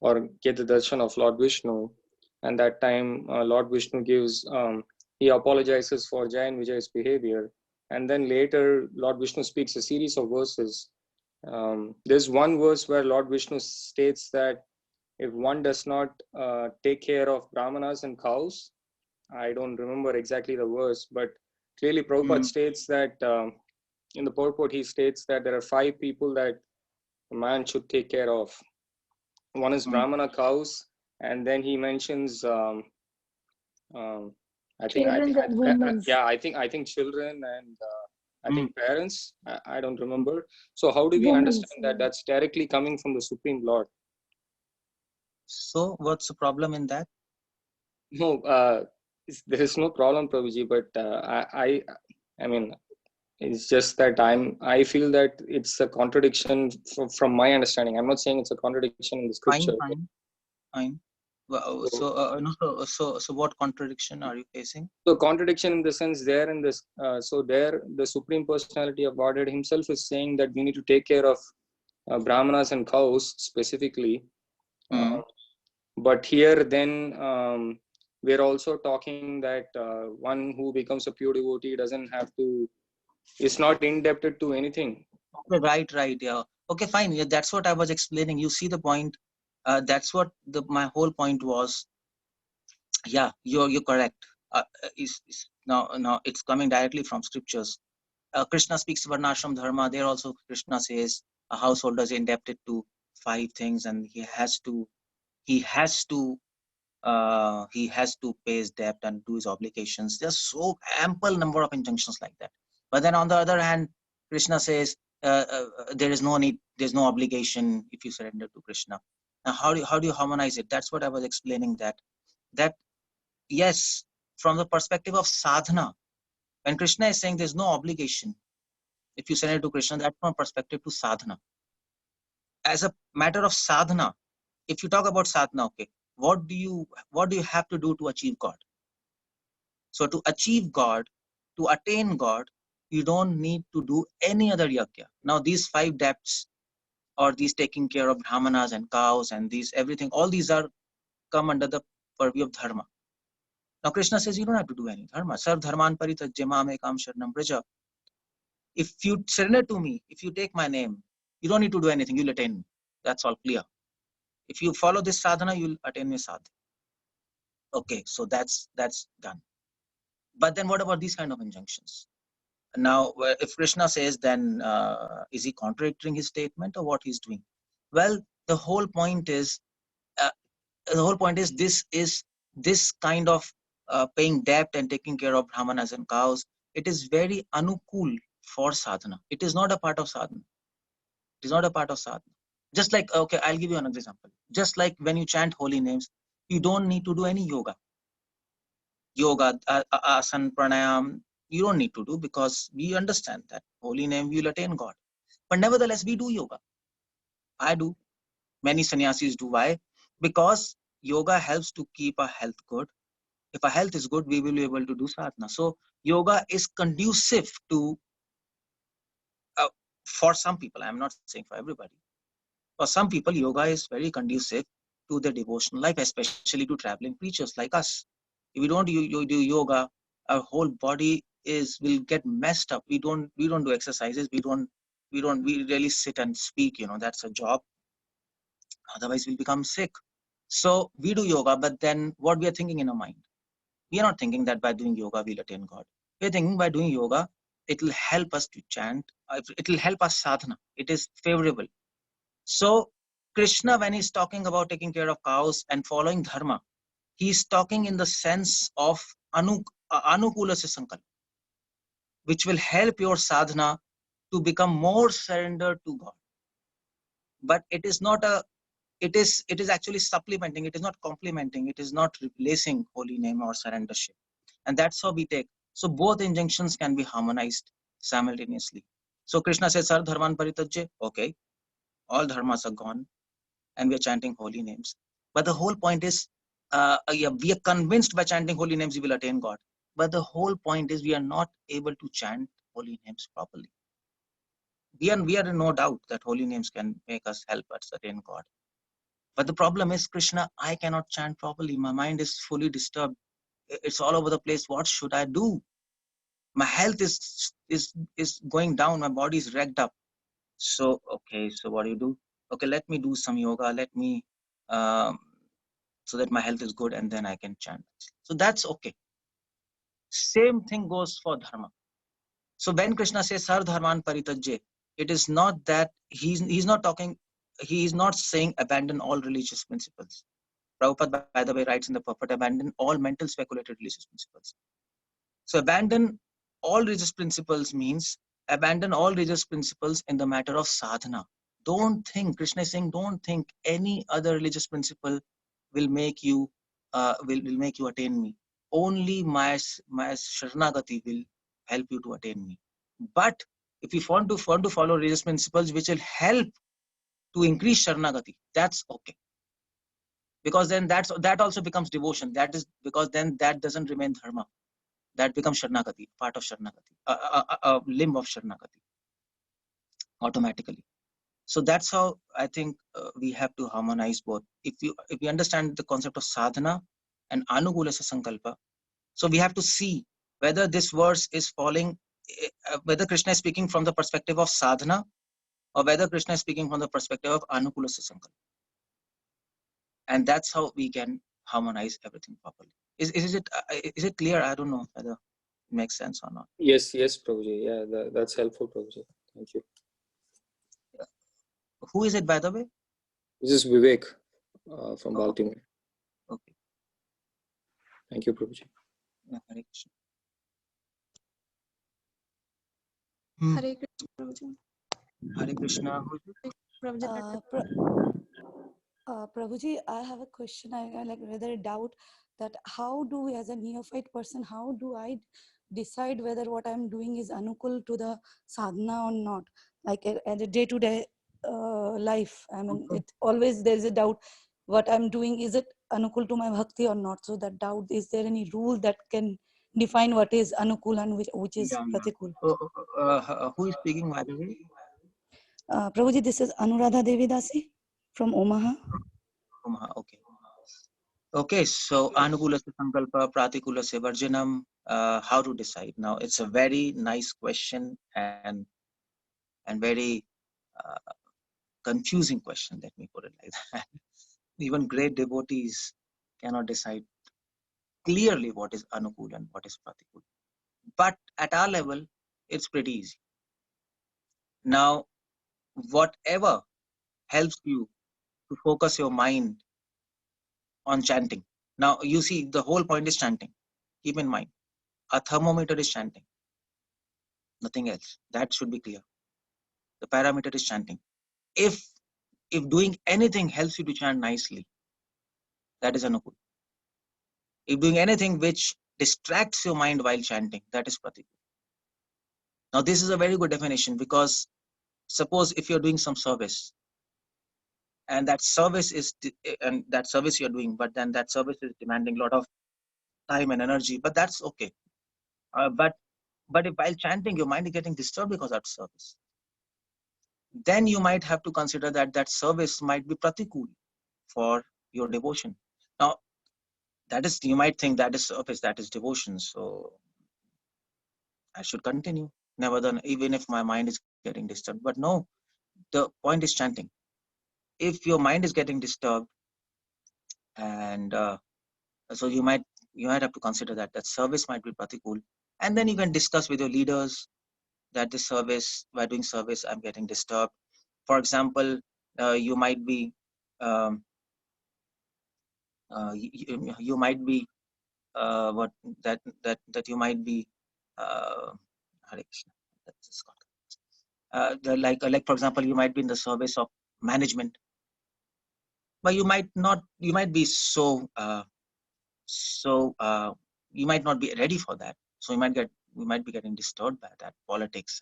[SPEAKER 2] or get the darshan of Lord Vishnu, and that time Lord Vishnu gives, he apologizes for Jai and Vijay's behavior, and then later Lord Vishnu speaks a series of verses. There's one verse where Lord Vishnu states that if one does not take care of brahmanas and cows, I don't remember exactly the verse, but clearly Prabhupada states that in the purport he states that there are 5 people that a man should take care of. One is brahmana cows, and then he mentions I think
[SPEAKER 1] Children and women.
[SPEAKER 2] yeah, I think children and I think parents. I don't remember. So how do we understand that that's directly coming from the Supreme Lord?
[SPEAKER 3] So what's the problem in that?
[SPEAKER 2] No, there is no problem, Prabhuji, but I mean, it's just that I feel that it's a contradiction from my understanding. I'm not saying it's a contradiction in the scripture.
[SPEAKER 3] Fine. Well, so what contradiction are you facing?
[SPEAKER 2] So contradiction in the sense there in this, so there the Supreme Personality of Godhead himself is saying that we need to take care of brahmanas and cows specifically. But here then we're also talking that one who becomes a pure devotee doesn't have to, is not indebted to anything.
[SPEAKER 3] Okay, right, yeah. Okay, fine. Yeah, that's what I was explaining. You see the point. That's what my whole point was. Yeah, you're correct. Now it's coming directly from scriptures. Krishna speaks Varnashram Dharma. There also Krishna says a householder is indebted to 5 things, and he has to pay his debt and do his obligations. There's so ample number of injunctions like that. But then on the other hand, Krishna says there is no need, there's no obligation if you surrender to Krishna. Now how do you harmonize it? That's what I was explaining, that yes, from the perspective of sadhana, when Krishna is saying there's no obligation if you surrender to Krishna, that's from perspective to sadhana. As a matter of sadhana, if you talk about sadhana, okay, what do you have to do to achieve God? So to achieve God, to attain God, you don't need to do any other yajna. Now these 5 debts, or these taking care of brahmanas and cows and these everything, all these are come under the purview of dharma. Now Krishna says you don't have to do any dharma. Sarv dharman parityajya mam ekam sharanam vraja. If you surrender to me, if you take my name, you don't need to do anything, you'll attain me. That's all clear. If you follow this sadhana, you'll attain me sadhana. Okay, so that's done. But then what about these kind of injunctions? Now, if Krishna says, then is he contradicting his statement or what he's doing? Well, the whole point is this kind of paying debt and taking care of brahmanas and cows. It is very anukul for sadhana. It is not a part of sadhana. It is not a part of sadhana. Just like, okay, I'll give you another example. Just like when you chant holy names, you don't need to do any yoga, asana, pranayam. You don't need to do, because we understand that holy name will attain God. But nevertheless, we do yoga. I do. Many sannyasis do. Why? Because yoga helps to keep our health good. If our health is good, we will be able to do sadhana. So yoga is conducive to, for some people, I'm not saying for everybody. For some people, yoga is very conducive to their devotional life, especially to traveling preachers like us. If we don't do yoga, our whole body will get messed up. We don't do exercises. We really sit and speak. That's a job. Otherwise, we'll become sick. So we do yoga, but then what we are thinking in our mind? We are not thinking that by doing yoga we'll attain God. We are thinking by doing yoga, it will help us to chant. It will help us sadhana. It is favorable. So Krishna, when he's talking about taking care of cows and following dharma, he's talking in the sense of anukula se sankalpa, which will help your sadhana to become more surrendered to God. But it is not it is actually supplementing. It is not complementing. It is not replacing holy name or surrendership. And that's how we take. So both injunctions can be harmonized simultaneously. So Krishna says, Sar dharman paritajya. Okay. all dharmas are gone, and we are chanting holy names. But the whole point is, we are convinced by chanting holy names we will attain God. But the whole point is we are not able to chant holy names properly. We are in no doubt that holy names can make us help us attain God. But the problem is, Krishna, I cannot chant properly. My mind is fully disturbed. It's all over the place. What should I do? My health is going down. My body is wrecked up. So, okay, so what do? Okay, let me do some yoga. Let me, so that my health is good, and then I can chant. So that's okay. Same thing goes for dharma. So when Krishna says Sar Dharman Paritajye, it is not that he's not talking, he is not saying abandon all religious principles. Prabhupada, by the way, writes in the purport, abandon all mental speculated religious principles. So abandon all religious principles means abandon all religious principles in the matter of sadhana. Don't think, Krishna is saying, don't think any other religious principle will make you will make you attain me. Only my Sharanagati will help you to attain me. But if you want to follow religious principles which will help to increase Sharanagati, that's okay. Because then that also becomes devotion. That is because then that doesn't remain dharma. That becomes Sharanagati, part of Sharanagati, a limb of Sharanagati automatically. So that's how I think we have to harmonize both. If you understand the concept of sadhana and anukulasa sankalpa, so we have to see whether this verse is falling, whether Krishna is speaking from the perspective of sadhana or whether Krishna is speaking from the perspective of anukulasa sankalpa. And that's how we can harmonize everything properly. Is it clear? I don't know whether it makes sense or not.
[SPEAKER 2] Yes, Prabhuji. Yeah, that's helpful, Prabhuji. Thank you.
[SPEAKER 3] Who is it, by the way?
[SPEAKER 2] This is Vivek from Baltimore.
[SPEAKER 3] Okay.
[SPEAKER 2] Thank you, Prabhuji.
[SPEAKER 3] Hare Krishna.
[SPEAKER 4] Hare Krishna, Prabhuji.
[SPEAKER 3] Hare Krishna.
[SPEAKER 4] Prabhuji, I have a question. I like rather a doubt that how do we, as a neophyte person, how do I decide whether what I'm doing is anukul to the sadhana or not? Like at a day-to-day life, I mean,
[SPEAKER 3] Okay.
[SPEAKER 4] it always there's a doubt. What I'm doing, is it anukul to my bhakti or not? So that doubt, is there any rule that can define what is anukul and which is pratikul?
[SPEAKER 3] Who is speaking, by the way?
[SPEAKER 4] Prabhuji, this is Anuradha Devi Dasi from Omaha.
[SPEAKER 3] Omaha, okay. Okay, so anukulasa sankalpa, pratikulasa varjanam, how to decide? Now, it's a very nice question and very confusing question, let me put it like that. Even great devotees cannot decide clearly what is anukul and what is pratikul. But at our level, it's pretty easy. Now, whatever helps you to focus your mind on chanting. Now, you see, the whole point is chanting. Keep in mind, a thermometer is chanting. Nothing else. That should be clear. The parameter is chanting. If doing anything helps you to chant nicely, that is anukul. If doing anything which distracts your mind while chanting, that is pratikul. Now, this is a very good definition, because suppose if you're doing some service, and that service you're doing, but then that service is demanding a lot of time and energy, but that's okay. But if while chanting your mind is getting disturbed because of that service, then you might have to consider that service might be pratikul for your devotion. Now, that is, you might think that is service, that is devotion, so I should continue. Never done, even if my mind is getting disturbed. But no, the point is chanting. If your mind is getting disturbed, and so you might have to consider that service might be pratikul, and then you can discuss with your leaders that this service, by doing service, I'm getting disturbed. For example, you might be you might be what that you might be like for example, you might be in the service of management, but you might be so you might not be ready for that. So you might be getting disturbed by that politics.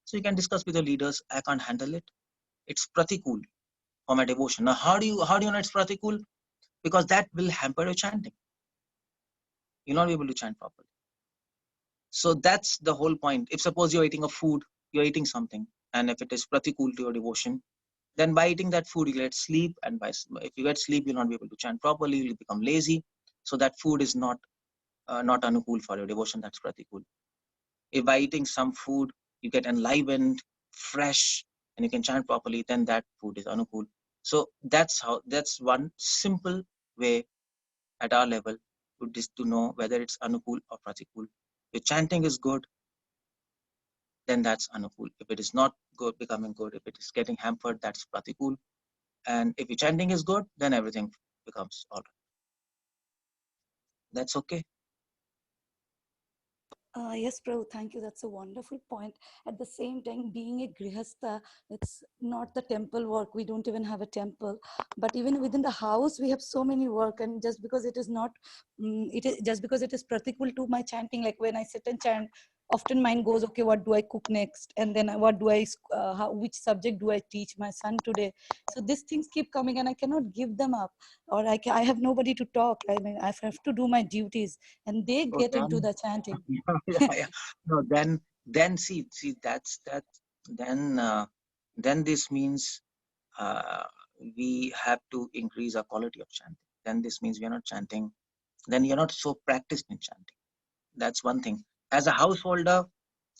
[SPEAKER 3] So you can discuss with your leaders, I can't handle it. it's pratikul for my devotion. Now, how do you know it's pratikul? Because that will hamper your chanting. You'll not be able to chant properly. So that's the whole point. If suppose you're eating a food, you're eating something, and if it is pratikul to your devotion, then by eating that food, you get sleep, and if you get sleep, you'll not be able to chant properly, you'll become lazy. So that food is not anukul for your devotion, that's pratikul. If by eating some food, you get enlivened, fresh, and you can chant properly, then that food is anukul. So that's one simple way at our level to know whether it's anukul or pratikul. If chanting is good, then that's anukul. If it is not good, becoming good, if it is getting hampered, that's pratikul. And if your chanting is good, then everything becomes all right. That's okay.
[SPEAKER 4] Yes, Prabhu, thank you. That's a wonderful point. At the same time, being a grihastha, it's not the temple work. We don't even have a temple. But even within the house, we have so many work. And just because it is not, just because it is pratikul to my chanting, like when I sit and chant, often mind goes, okay, what do I cook next? And then what do I, which subject do I teach my son today? So these things keep coming and I cannot give them up. Or I have nobody to talk. I mean, I have to do my duties and they get into the chanting.
[SPEAKER 3] Yeah. No, then see that's that. Then this means we have to increase our quality of chanting. Then this means we are not chanting. Then you're not so practiced in chanting. That's one thing. As a householder,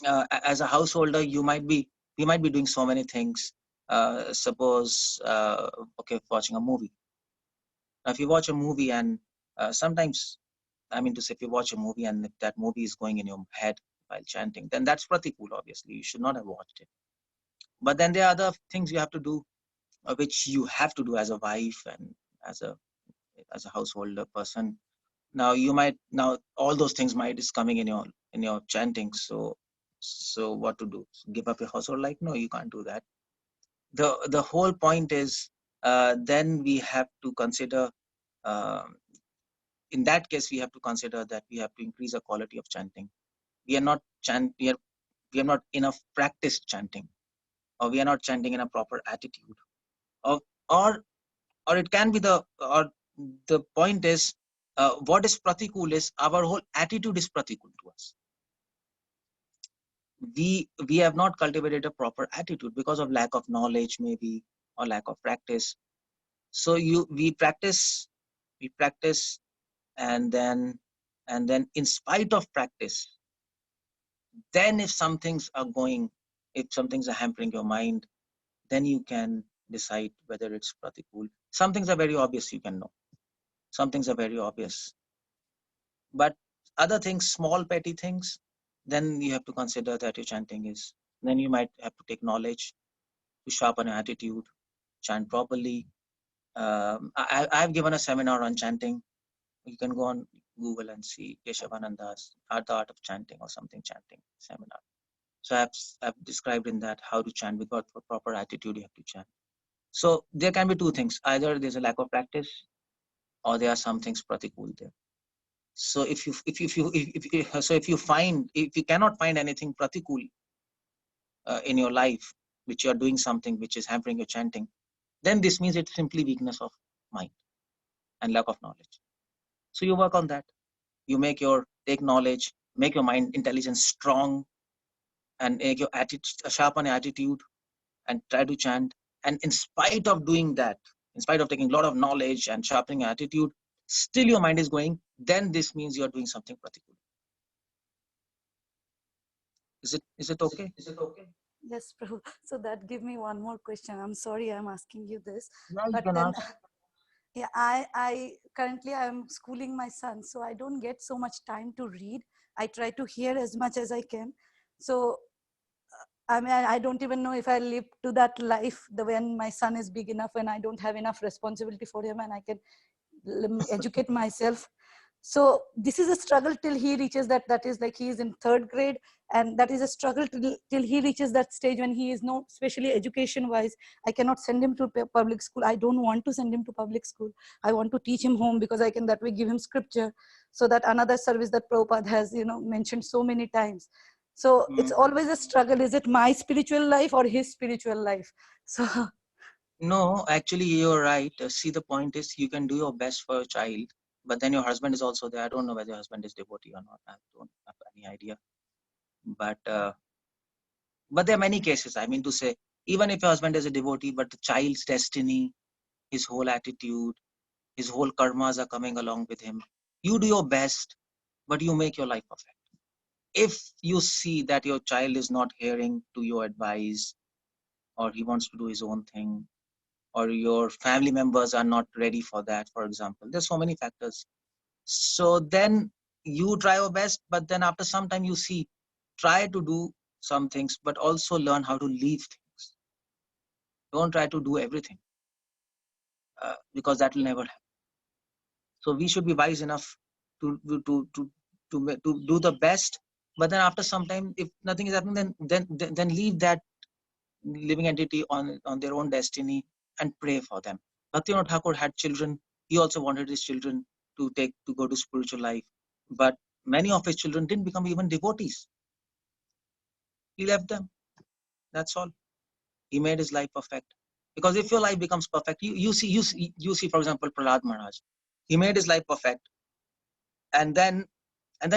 [SPEAKER 3] you might be doing so many things. Suppose okay, watching a movie. Now, if you watch a movie and sometimes, I mean to say, if you watch a movie and if that movie is going in your head while chanting, then that's pratikul, obviously. You should not have watched it. But then there are other things you have to do, which you have to do as a wife and as a householder person. Now all those things is coming in your chanting. So what to do? Give up your household life? No, you can't do that. The whole point is then we have to consider. In that case, we have to consider that we have to increase the quality of chanting. We are not we are not enough practiced chanting, or we are not chanting in a proper attitude, or it can be the point is what is pratikul is our whole attitude is pratikul to us. We have not cultivated a proper attitude because of lack of knowledge, maybe, or lack of practice. So we practice, and then in spite of practice, then if some things are hampering your mind, then you can decide whether it's pratikul. Some things are very obvious, you can know. Some things are very obvious. But other things, small petty things, then you have to consider that your chanting is, then you might have to take knowledge to sharpen your attitude, chant properly. I've given a seminar on chanting. You can go on Google and see Keshav Anand's The Art of Chanting or something chanting seminar. So I've described in that how to chant with what proper attitude you have to chant. So there can be two things. Either there's a lack of practice, or there are some things pratikul there. So if you cannot find anything pratikul in your life, which you are doing something which is hampering your chanting, then this means it's simply weakness of mind and lack of knowledge. So you work on that. You take knowledge, make your mind intelligence strong, and make your attitude, sharpen your attitude, and try to chant. And in spite of doing that, in spite of taking a lot of knowledge and sharpening your attitude, still your mind is going, then this means you are doing something pratikul. Is it okay?
[SPEAKER 4] Yes, Prabhu. So that give me one more question. I'm sorry I'm asking you this.
[SPEAKER 3] Yeah,
[SPEAKER 4] but then yeah, I currently I'm schooling my son, so I don't get so much time to read. I try to hear as much as I can. So I mean, I don't even know if I live to that life when my son is big enough and I don't have enough responsibility for him and I can educate myself. So this is a struggle till he reaches that is like he is in 3rd grade, and that is a struggle till he reaches that stage when he is no, especially education wise, I cannot send him to public school. I don't want to send him to public school. I want to teach him home because I can that way give him scripture. So that another service that Prabhupada has mentioned so many times. So it's always a struggle. Is it my spiritual life or his spiritual life? So
[SPEAKER 3] No, actually, you're right. See, the point is, you can do your best for your child, but then your husband is also there. I don't know whether your husband is devotee or not. I don't have any idea. But there are many cases. I mean to say, even if your husband is a devotee, but the child's destiny, his whole attitude, his whole karmas are coming along with him. You do your best, but you make your life perfect. If you see that your child is not hearing to your advice, or he wants to do his own thing, or your family members are not ready for that, for example, there's so many factors. So then you try your best, but then after some time you see, try to do some things, but also learn how to leave things. Don't try to do everything, because that will never happen. So we should be wise enough to do the best, but then after some time, if nothing is happening, then leave that living entity on their own destiny and pray for them. Bhaktivinoda Thakur had children. He also wanted his children to go to spiritual life, but many of his children didn't become even devotees. He left them. That's all. He made his life perfect. Because if your life becomes perfect, you see, for example, Prahlad Maharaj. He made his life perfect, and then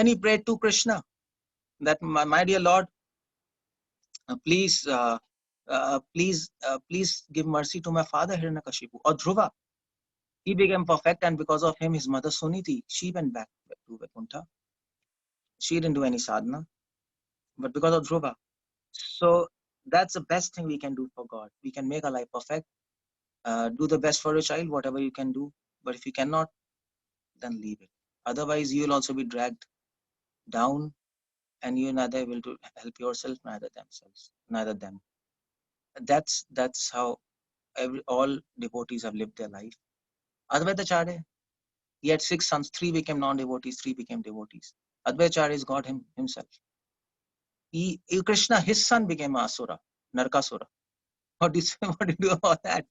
[SPEAKER 3] he prayed to Krishna that, my dear Lord, please give mercy to my father Hiranyakashipu or Dhruva. He became perfect, and because of him, his mother Suniti, she went back to Vaikuntha. She didn't do any sadhana, but because of Dhruva. So that's the best thing we can do for God. We can make our life perfect. Do the best for your child, whatever you can do. But if you cannot, then leave it. Otherwise, you will also be dragged down, and you're neither able to help yourself, neither them. That's how all devotees have lived their life. Advaita Acharya, he had 6 sons, 3 became non-devotees, 3 became devotees. Advaita Acharya is God himself. Krishna, his son became Asura, Narkasura. What do you do about that?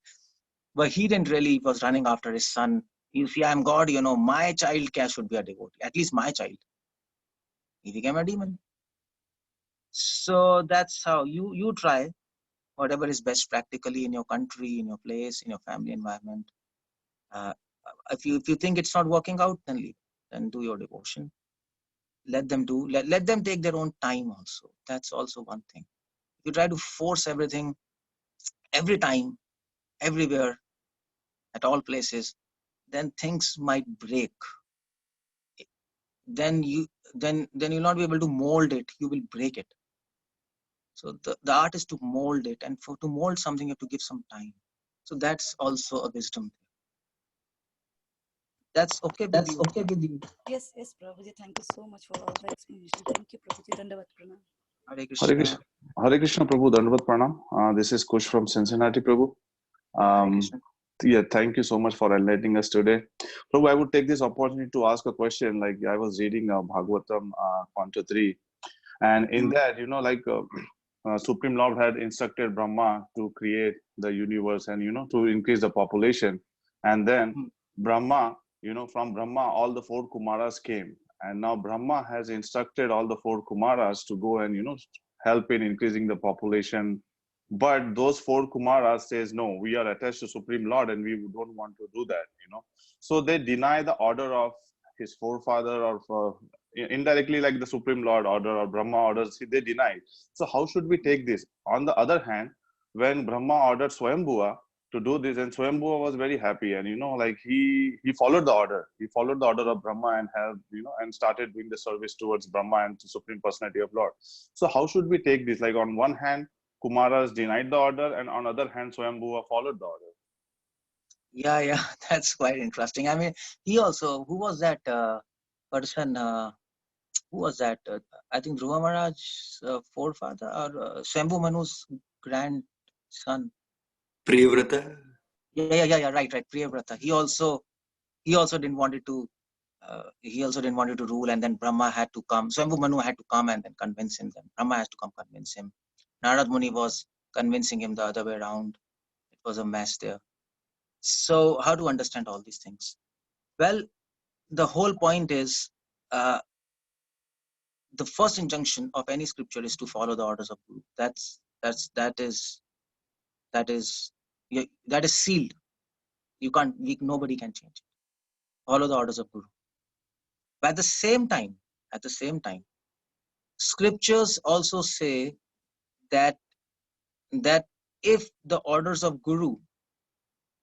[SPEAKER 3] But he didn't really was running after his son. You see, I'm God, my child should be a devotee. At least my child. He became a demon. So that's how you try whatever is best practically in your country, in your place, in your family environment. If you think it's not working out, then leave. Then do your devotion. Let them do. Let them take their own time also. That's also one thing. If you try to force everything, every time, everywhere, at all places, then things might break. Then you'll not be able to mold it. You will break it. So the art is to mold it, and to mold something, you have to give some time. So that's also a wisdom. That's okay with you.
[SPEAKER 4] Yes, Prabhuji. Thank you so much for all the explanation. Thank you, Prabhuji. Dandavat Pranam.
[SPEAKER 3] Hare
[SPEAKER 5] Hare
[SPEAKER 3] Krishna.
[SPEAKER 5] Krishna. Hare Krishna, Prabhu. Dandavat Pranam. This is Kush from Cincinnati, Prabhu.
[SPEAKER 3] Hare Krishna.
[SPEAKER 5] Yeah, thank you so much for enlightening us today. Prabhu, I would take this opportunity to ask a question. Like, I was reading Bhagavatam, Canto 3, and in that, Supreme Lord had instructed Brahma to create the universe and, to increase the population. And then Brahma, from Brahma, all the 4 Kumaras came. And now Brahma has instructed all the 4 Kumaras to go and, help in increasing the population. But those 4 Kumaras says, no, we are attached to Supreme Lord and we don't want to do that, So they deny the order of his forefather, or indirectly like the Supreme Lord order or Brahma orders, they deny it. So how should we take this? On the other hand, when Brahma ordered Swayambhuva to do this, and Swayambhuva was very happy, and he followed the order. He followed the order of Brahma and have and started doing the service towards Brahma and to Supreme Personality of Lord. So how should we take this? Like, on one hand, Kumaras denied the order, and on other hand, Swayambhuva followed the order.
[SPEAKER 3] Yeah, that's quite interesting. I mean, he also, who was that person? Who was that? I think Dhruva Maharaj's forefather, or Swambhu Manu's grandson.
[SPEAKER 6] Priyavrata.
[SPEAKER 3] Yeah. Right. Priyavrata. He also didn't want it to. He also didn't want it to rule, and then Brahma had to come. Swambhu Manu had to come and then convince him. Then Brahma has to come convince him. Narad Muni was convincing him the other way around. It was a mess there. So how to understand all these things? Well, the whole point is, the first injunction of any scripture is to follow the orders of Guru. That is That is sealed. Nobody can change it. Follow the orders of Guru. But at the same time, scriptures also say that if the orders of Guru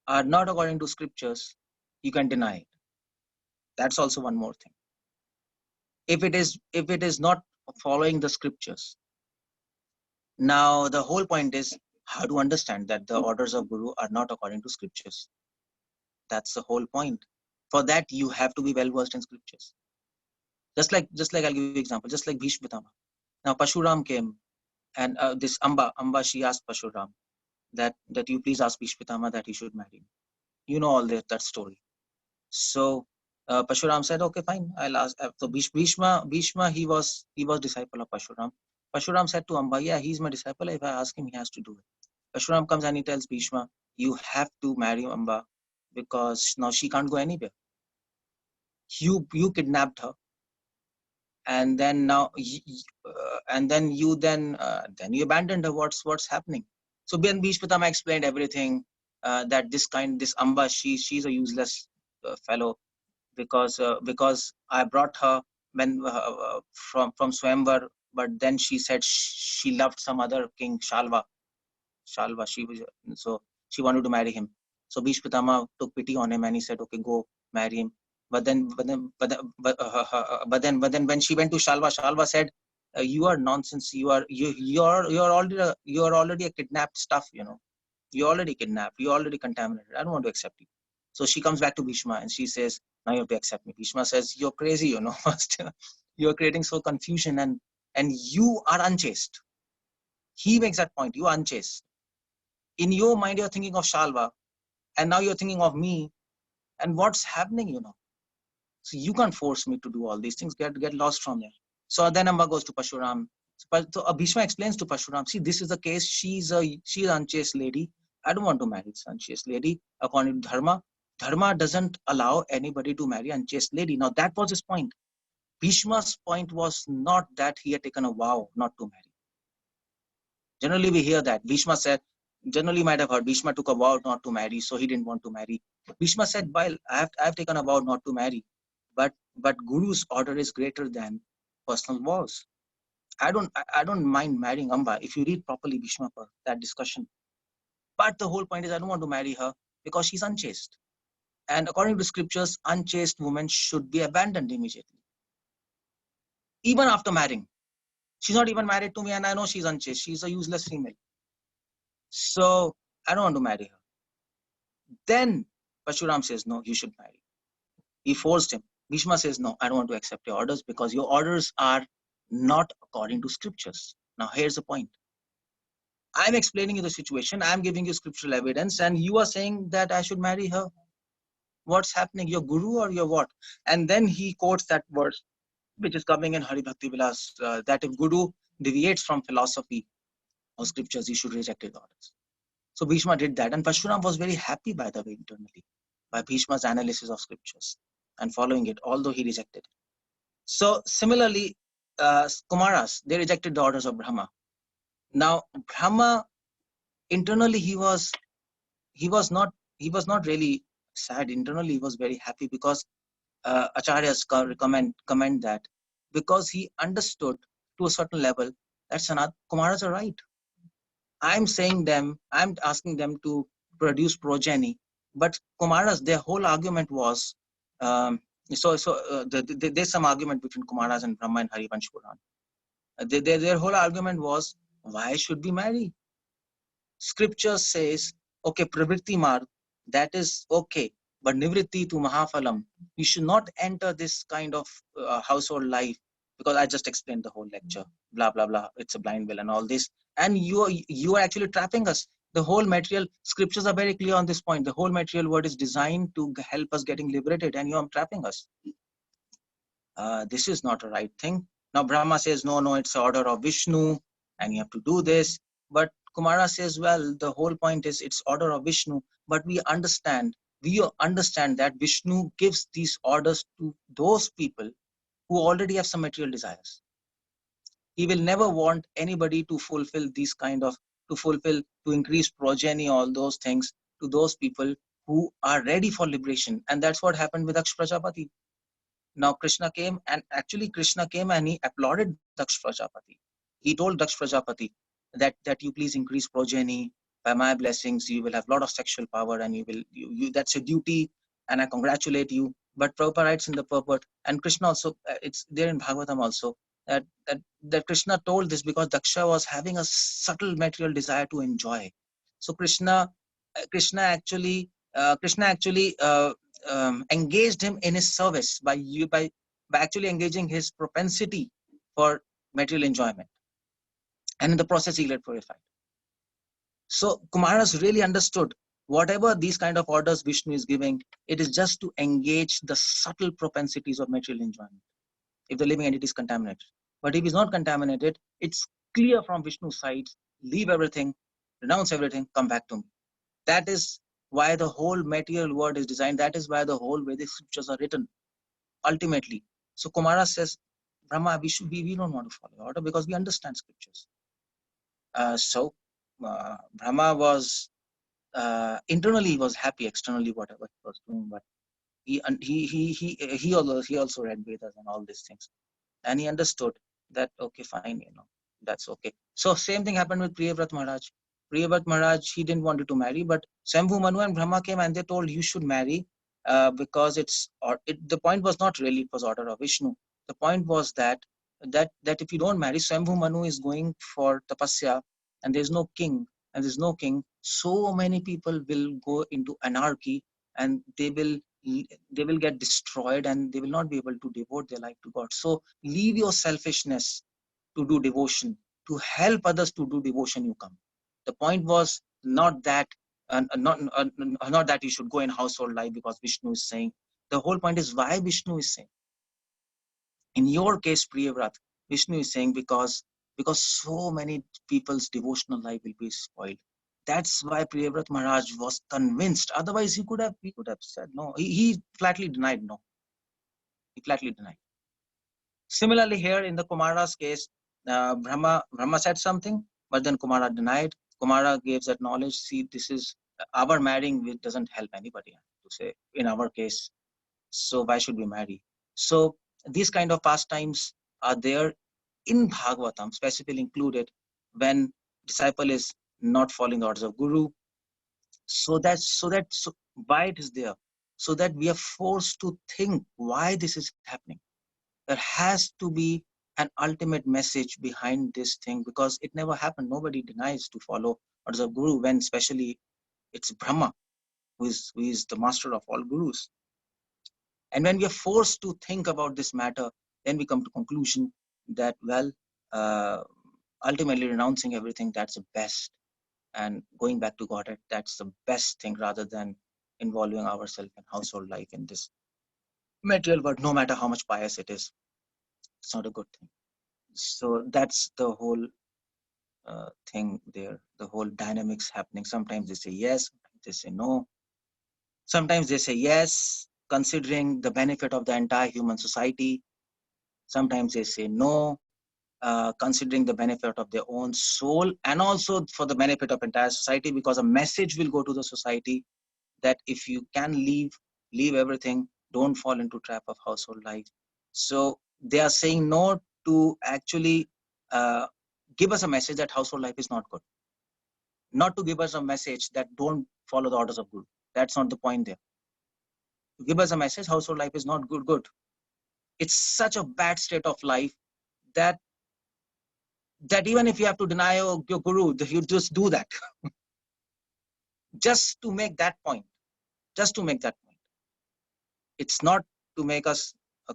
[SPEAKER 3] are not according to scriptures, you can deny it. That's also one more thing. If it is not following the scriptures. Now the whole point is how to understand that the orders of Guru are not according to scriptures. That's the whole point. For that, you have to be well versed in scriptures. Just like I'll give you an example. Just like Bhishma Pitama. Now Pashuram came, and this Amba, she asked Pashuram that you please ask Bhishma Pitama that he should marry. You know all that story. So Pashuram said, okay, fine, I'll ask. So Bhishma, he was disciple of Pashuram. Pashuram said to Amba, yeah, he's my disciple. If I ask him, he has to do it. Pashuram comes and he tells Bhishma, you have to marry Amba because now she can't go anywhere. You kidnapped her, and then now you abandoned her. What's happening? So then Bhishma Pitama explained everything. That this Amba, she's a useless fellow because I brought her when from Swayamvar, but then she said she loved some other king, Shalva. So she wanted to marry him. So Bhishma Pitama took pity on him and he said, okay, go marry him. But then when she went to Shalva said, you are nonsense. You're already a kidnapped stuff. You're already kidnapped. You're already contaminated. I don't want to accept you. So she comes back to Bhishma and she says, now you have to accept me. Bhishma says, you're crazy. You're creating so confusion and you are unchaste. He makes that point. You are unchaste. In your mind, you're thinking of Shalva, and now you're thinking of me. And what's happening? So you can't force me to do all these things. Get lost from there. So then Amba goes to Pashuram. So Bhishma explains to Pashuram, see, this is the case. She's an unchaste lady. I don't want to marry this unchaste lady. According to Dharma, Dharma doesn't allow anybody to marry unchaste lady. Now that was his point. Bhishma's point was not that he had taken a vow not to marry. Generally, we hear that. Bhishma said, generally you might have heard, Bhishma took a vow not to marry, so he didn't want to marry. Bhishma said, well, I have taken a vow not to marry, but Guru's order is greater than personal vows. I don't mind marrying Amba if you read properly Bhishma for that discussion. But the whole point is I don't want to marry her because she's unchaste. And according to scriptures, unchaste women should be abandoned immediately. Even after marrying. She's not even married to me and I know she's unchaste. She's a useless female. So I don't want to marry her. Then Pashuram says, no, you should marry. He forced him. Bhishma says, no, I don't want to accept your orders because your orders are not according to scriptures. Now here's the point. I'm explaining you the situation. I'm giving you scriptural evidence and you are saying that I should marry her. What's happening? Your guru or your what? And then he quotes that verse, which is coming in Hari Bhakti Vilas, that if Guru deviates from philosophy or scriptures, he should reject his orders. So Bhishma did that. And Pashuram was very happy, by the way, internally, by Bhishma's analysis of scriptures and following it, although he rejected it. So similarly, Kumaras, they rejected the orders of Brahma. Now, Brahma, internally, he was not really sad. Internally, he was very happy because Acharyas comment that because he understood to a certain level that Sanat Kumaras are right. I'm asking them to produce progeny, but Kumaras, their whole argument was, there's some argument between Kumaras and Brahma and Harivansh Puran. Their whole argument was, why should we marry? Scripture says, okay, pravritti marg, that is okay, but nivritti to mahaphalam, you should not enter this kind of household life, because I just explained the whole lecture, blah, blah, blah, it's a blind will and all this. And you are actually trapping us. The whole material scriptures are very clear on this point. The whole material world is designed to help us getting liberated, and you are trapping us. This is not a right thing. Now Brahma says, no, it's the order of Vishnu, and you have to do this. But Kumara says, well, the whole point is it's order of Vishnu, but we understand that Vishnu gives these orders to those people who already have some material desires. He will never want anybody to fulfill these kind of to fulfill, to increase progeny, all those things to those people who are ready for liberation. And that's what happened with Daksh Prajapati. Now Krishna came, and actually Krishna came and he applauded Daksh Prajapati. He told Daksh Prajapati that you please increase progeny. By my blessings, you will have a lot of sexual power, and that's a duty, and I congratulate you. But Prabhupada writes in the purport, and Krishna also, it's there in Bhagavatam also, that Krishna told this because Daksha was having a subtle material desire to enjoy. So Krishna actually engaged him in his service by actually engaging his propensity for material enjoyment, and in the process he get purified. So Kumaras really understood whatever these kind of orders Vishnu is giving, it is just to engage the subtle propensities of material enjoyment if the living entity is contaminated. But if it's not contaminated, it's clear from Vishnu's side, leave everything, renounce everything, come back to me. That is why the whole material world is designed. That is why the whole Vedic scriptures are written, ultimately. So Kumara says, Brahma, we don't want to follow order because we understand scriptures. So Brahma was, internally he was happy, externally whatever he was doing, but he also read Vedas and all these things. And he understood that, okay, fine, that's okay. So same thing happened with Priyavrat Maharaj. Priyavrat Maharaj, he didn't want to marry, but Shambhu, Manu and Brahma came and they told you should marry because the point was not really it was order of Vishnu. The point was that if you don't marry, Shambhu Manu is going for tapasya and there's no king, so many people will go into anarchy and they will get destroyed and they will not be able to devote their life to God. So leave your selfishness to do devotion, to help others to do devotion. You come. The point was not that you should go in household life because Vishnu is saying. The whole point is why Vishnu is saying. In your case, Priyavrat, Vishnu is saying because so many people's devotional life will be spoiled. That's why Priyavrat Maharaj was convinced. Otherwise, he could have said no. He flatly denied no. He flatly denied. Similarly, here in the Kumara's case, Brahma said something, but then Kumara denied. Kumara gave that knowledge. See, this is our marrying, which doesn't help anybody, to say in our case. So why should we marry? So these kind of pastimes are there in Bhagavatam, specifically included when disciple is not following the orders of Guru. So why it is there? So that we are forced to think why this is happening. There has to be an ultimate message behind this thing because it never happened. Nobody denies to follow orders of Guru when especially it's Brahma who is the master of all gurus. And when we are forced to think about this matter, then we come to conclusion that, well, ultimately renouncing everything, that's the best. And going back to Godhead, that's the best thing rather than involving ourselves in household life in this material world, no matter how much pious it is. It's not a good thing. So that's the whole thing there, the whole dynamics happening. Sometimes they say yes, sometimes they say no. Sometimes they say yes, considering the benefit of the entire human society. Sometimes they say no, considering the benefit of their own soul and also for the benefit of entire society, because a message will go to the society that if you can leave everything, don't fall into trap of household life. So they are saying no to actually give us a message that household life is not good. Not to give us a message that don't follow the orders of Guru. That's not the point there. To give us a message, household life is not good. It's such a bad state of life that even if you have to deny your Guru, you just do that. Just to make that point. It's not to make us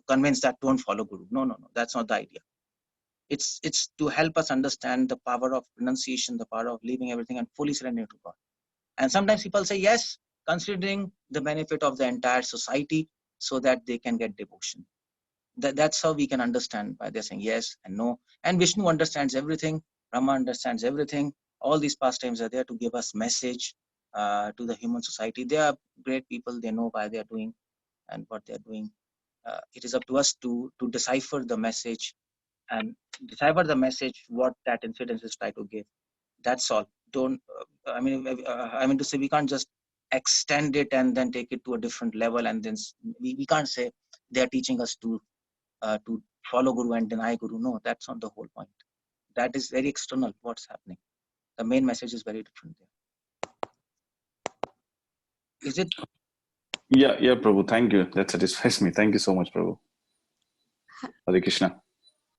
[SPEAKER 3] convinced that don't follow Guru. No. That's not the idea. It's to help us understand the power of renunciation, the power of leaving everything and fully surrendering to God. And sometimes people say yes, considering the benefit of the entire society so that they can get devotion. That's how we can understand why they're saying yes and no. And Vishnu understands everything. Brahma understands everything. All these pastimes are there to give us message to the human society. They are great people. They know why they're doing and what they're doing. It is up to us to decipher the message and decipher the message what that incident is trying to give. That's all. don't. I mean to say, we can't just extend it and then take it to a different level, and then we can't say they are teaching us to follow Guru and deny Guru. No, that's not the whole point. That is very external. What's happening? The main message is very different there. Is it?
[SPEAKER 5] Yeah, Prabhu. Thank you. That satisfies me. Thank you so much, Prabhu. Hare Krishna.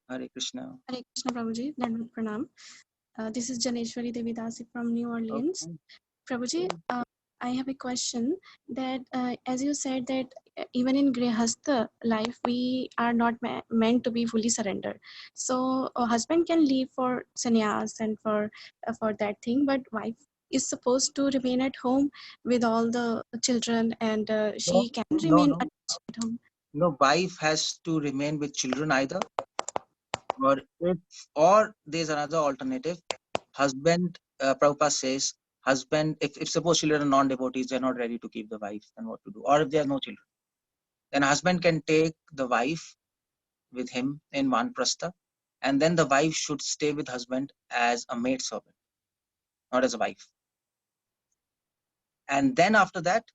[SPEAKER 3] Hare Krishna.
[SPEAKER 6] Hare Krishna, Prabhuji. Dandavat Pranam. This is Janeshwari Devi Dasi from New Orleans.
[SPEAKER 3] Okay.
[SPEAKER 6] Prabhuji, I have a question that as you said that even in Grihastha life, we are not meant to be fully surrendered. So a husband can leave for sannyas and for that thing, but wife is supposed to remain at home with all the children, and she can remain attached at home.
[SPEAKER 3] No, wife has to remain with children either, or there's another alternative. Husband, Prabhupada says, husband, if suppose children are non-devotees, they're not ready to keep the wife, then what to do? Or if there are no children, then husband can take the wife with him in Vanprastha, and then the wife should stay with husband as a maid servant, not as a wife. And then after that,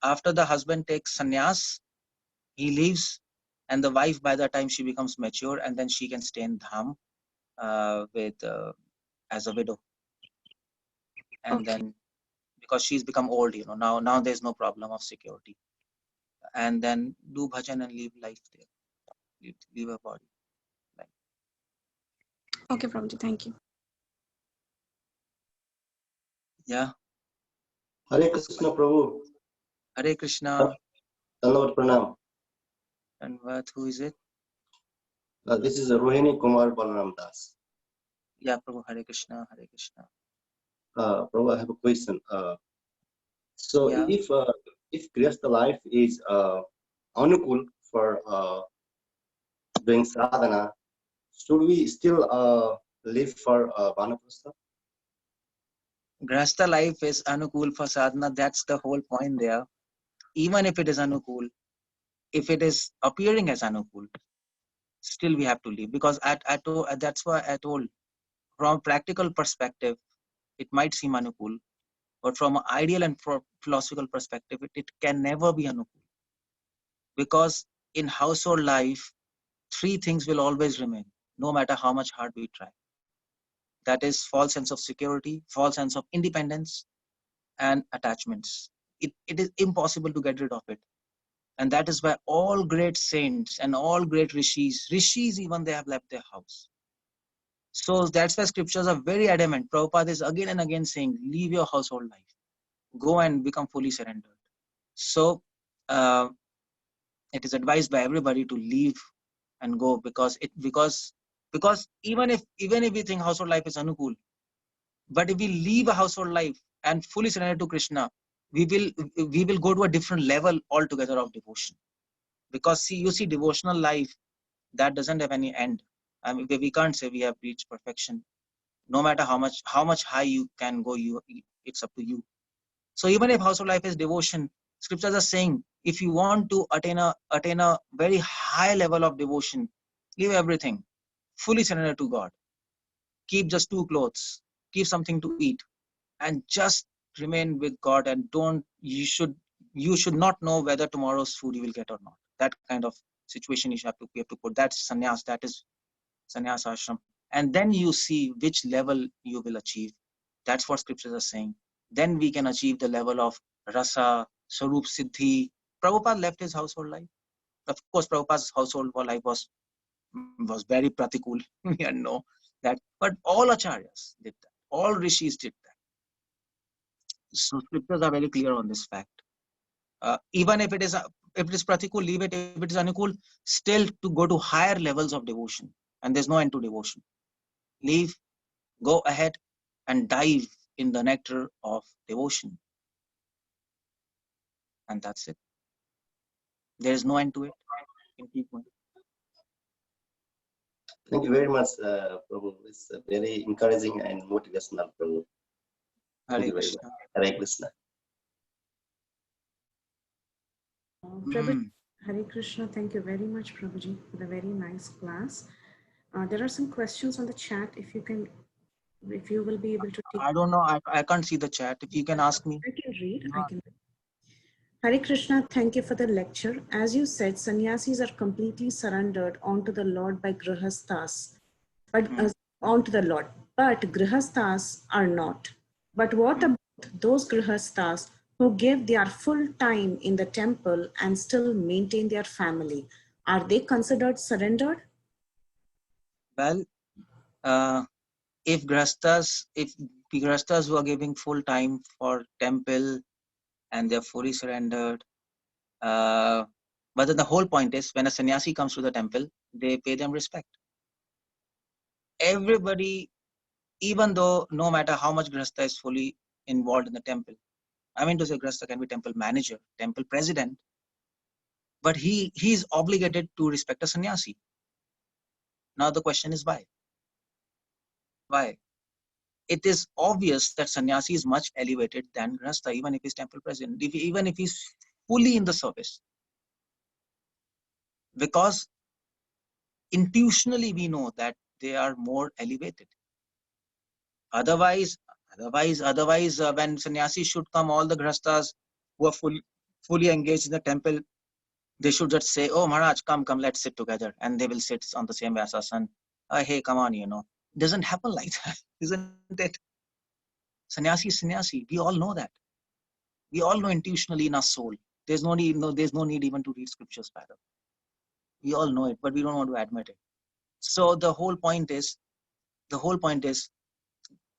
[SPEAKER 3] after the husband takes sannyas, he leaves, and the wife, by the time she becomes mature, and then she can stay in Dham as a widow. And then, because she's become old, now there's no problem of security. And then do bhajan and leave life there. Leave her body.
[SPEAKER 6] Okay, Prabhuji, thank you.
[SPEAKER 3] Yeah.
[SPEAKER 7] Hare Krishna, Prabhu.
[SPEAKER 3] Hare Krishna.
[SPEAKER 7] Dandavat Pranam.
[SPEAKER 3] And what? Who is it?
[SPEAKER 7] This is Rohini Kumar Balaram Das.
[SPEAKER 3] Yeah, Prabhu. Hare Krishna. Hare Krishna.
[SPEAKER 7] Prabhu, I have a question. So
[SPEAKER 3] Yeah.
[SPEAKER 7] if Grihastha life is anukul for doing sadhana, should we still live for Vanaprastha?
[SPEAKER 3] Grihastha life is anukul for sadhana. That's the whole point there. Even if it is anukul, if it is appearing as anukul, still we have to leave, because that's why I told, from a practical perspective, it might seem anukul, but from an ideal and philosophical perspective, it can never be anukul. Because in household life, three things will always remain, no matter how much hard we try. That is false sense of security, false sense of independence, and attachments. It is impossible to get rid of it. And that is why all great saints and all great rishis even, they have left their house. So that's why scriptures are very adamant. Prabhupada is again and again saying, leave your household life. Go and become fully surrendered. So it is advised by everybody to leave and go, because even if we think household life is anukul, but if we leave a household life and fully surrender to Krishna, we will go to a different level altogether of devotion. Because you see, devotional life, that doesn't have any end. I mean, we can't say we have reached perfection. No matter how much high you can go, it's up to you. So even if household life is devotion, scriptures are saying, if you want to attain a very high level of devotion, leave everything, fully surrender to God. Keep just 2 clothes, keep something to eat, and just remain with God. And you should not know whether tomorrow's food you will get or not. That kind of situation you have to put. That's sannyas. That is sannyas ashram. And then you see which level you will achieve. That's what scriptures are saying. Then we can achieve the level of rasa, sarup siddhi. Prabhupada left his household life. Of course, Prabhupada's household life was very pratikul. We know that. But all acharyas did that. All rishis did that. So scriptures are very clear on this fact. Even if it is pratikul, leave it. If it is anukul, still to go to higher levels of devotion. And there's no end to devotion. Leave, go ahead, and dive in the nectar of devotion. And that's it. There is no end to it. You can keep going.
[SPEAKER 7] Thank you very much, Prabhu. It's very encouraging and motivational, Prabhu. Thank you very much. Hare Krishna.
[SPEAKER 8] Prabhuji, Hare Krishna. Thank you very much, Prabhuji, for the very nice class. There are some questions on the chat. If you can If you will be able to take.
[SPEAKER 3] I don't know. I can't see the chat. If you can ask me.
[SPEAKER 8] I can read. I can. Hare Krishna, thank you for the lecture. As you said, sannyasis are completely surrendered onto the Lord by grihasthas, but onto the Lord. But grihasthas are not. But what about those grihasthas who give their full time in the temple and still maintain their family? Are they considered surrendered?
[SPEAKER 3] Well, if grihasthas who are giving full time for temple and they're fully surrendered, but then the whole point is when a sannyasi comes to the temple, they pay them respect. Everybody, even though no matter how much grihastha is fully involved in the temple, I mean to say grihastha can be temple manager, temple president, but he is obligated to respect a sannyasi. Now the question is why? Why? It is obvious that sannyasi is much elevated than grihastha, even if he's temple president, even if he's fully in the service. Because intuitionally we know that they are more elevated. Otherwise, when sannyasi should come, all the grihasthas who are fully engaged in the temple, they should just say, "Oh Maharaj, come, let's sit together," and they will sit on the same Vyasasan. Hey, come on, It doesn't happen like that, isn't it? Sannyasi is sannyasi. We all know that. We all know intuitionally in our soul. There's no need even to read scriptures, Father. We all know it, but we don't want to admit it. So the whole point is,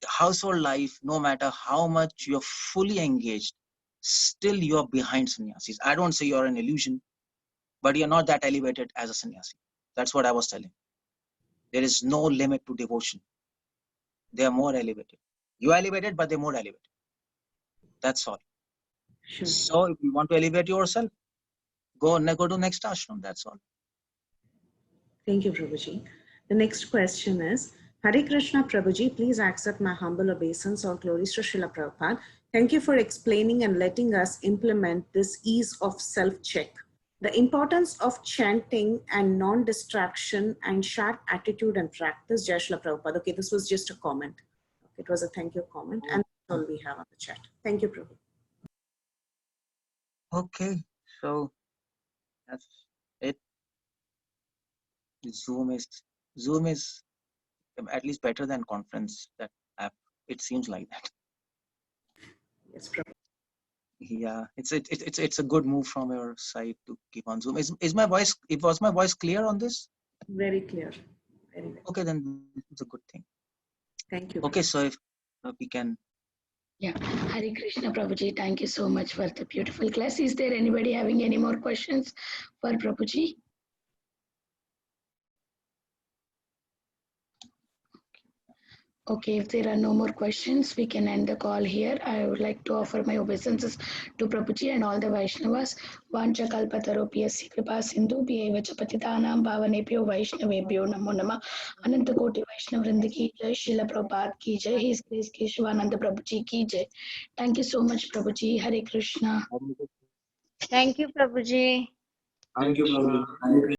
[SPEAKER 3] household life, no matter how much you're fully engaged, still you're behind sannyasis. I don't say you're an illusion, but you're not that elevated as a sannyasi. That's what I was telling. There is no limit to devotion. They are more elevated. You are elevated, but they're more elevated. That's all. Sure. So if you want to elevate yourself, go to next ashram. That's all.
[SPEAKER 8] Thank you, Prabhuji. The next question is, Hare Krishna, Prabhuji, please accept my humble obeisance. All glories to Srila Prabhupada. Thank you for explaining and letting us implement this ease of self-check. The importance of chanting and non-distraction and sharp attitude and practice, Jai Srila Prabhupada. Okay, this was just a comment. It was a thank you comment, and that's all we have on the chat. Thank you, Prabhu.
[SPEAKER 3] Okay, so that's it. Zoom is at least better than conference, that app. It seems like that.
[SPEAKER 8] Yes, Prabhu.
[SPEAKER 3] Yeah, it's a good move from your side to keep on Zoom. Was my voice clear on this?
[SPEAKER 8] Very clear. Very well.
[SPEAKER 3] Okay, then it's a good thing.
[SPEAKER 8] Thank you.
[SPEAKER 3] Okay, so if we can.
[SPEAKER 1] Yeah, Hare Krishna, Prabhuji. Thank you so much for the beautiful class. Is there anybody having any more questions for Prabhuji? Okay, if there are no more questions, we can end the call here. I would like to offer my obeisances to Prabhuji and all the Vaishnavas. Vancha kalpataropiyasya kripa sindhu bhyevacha patitanam bhavanebhyo Vaishnavebhyo namo nama. Ananta koti Vaishnav vrinda ki jai, Srila Prabhupada ki jai, His Grace Keshav Anand Prabhuji ki jai. Thank you so much, Prabhuji. Hare Krishna.
[SPEAKER 9] Thank you, Prabhuji.
[SPEAKER 2] Thank you, Prabhu.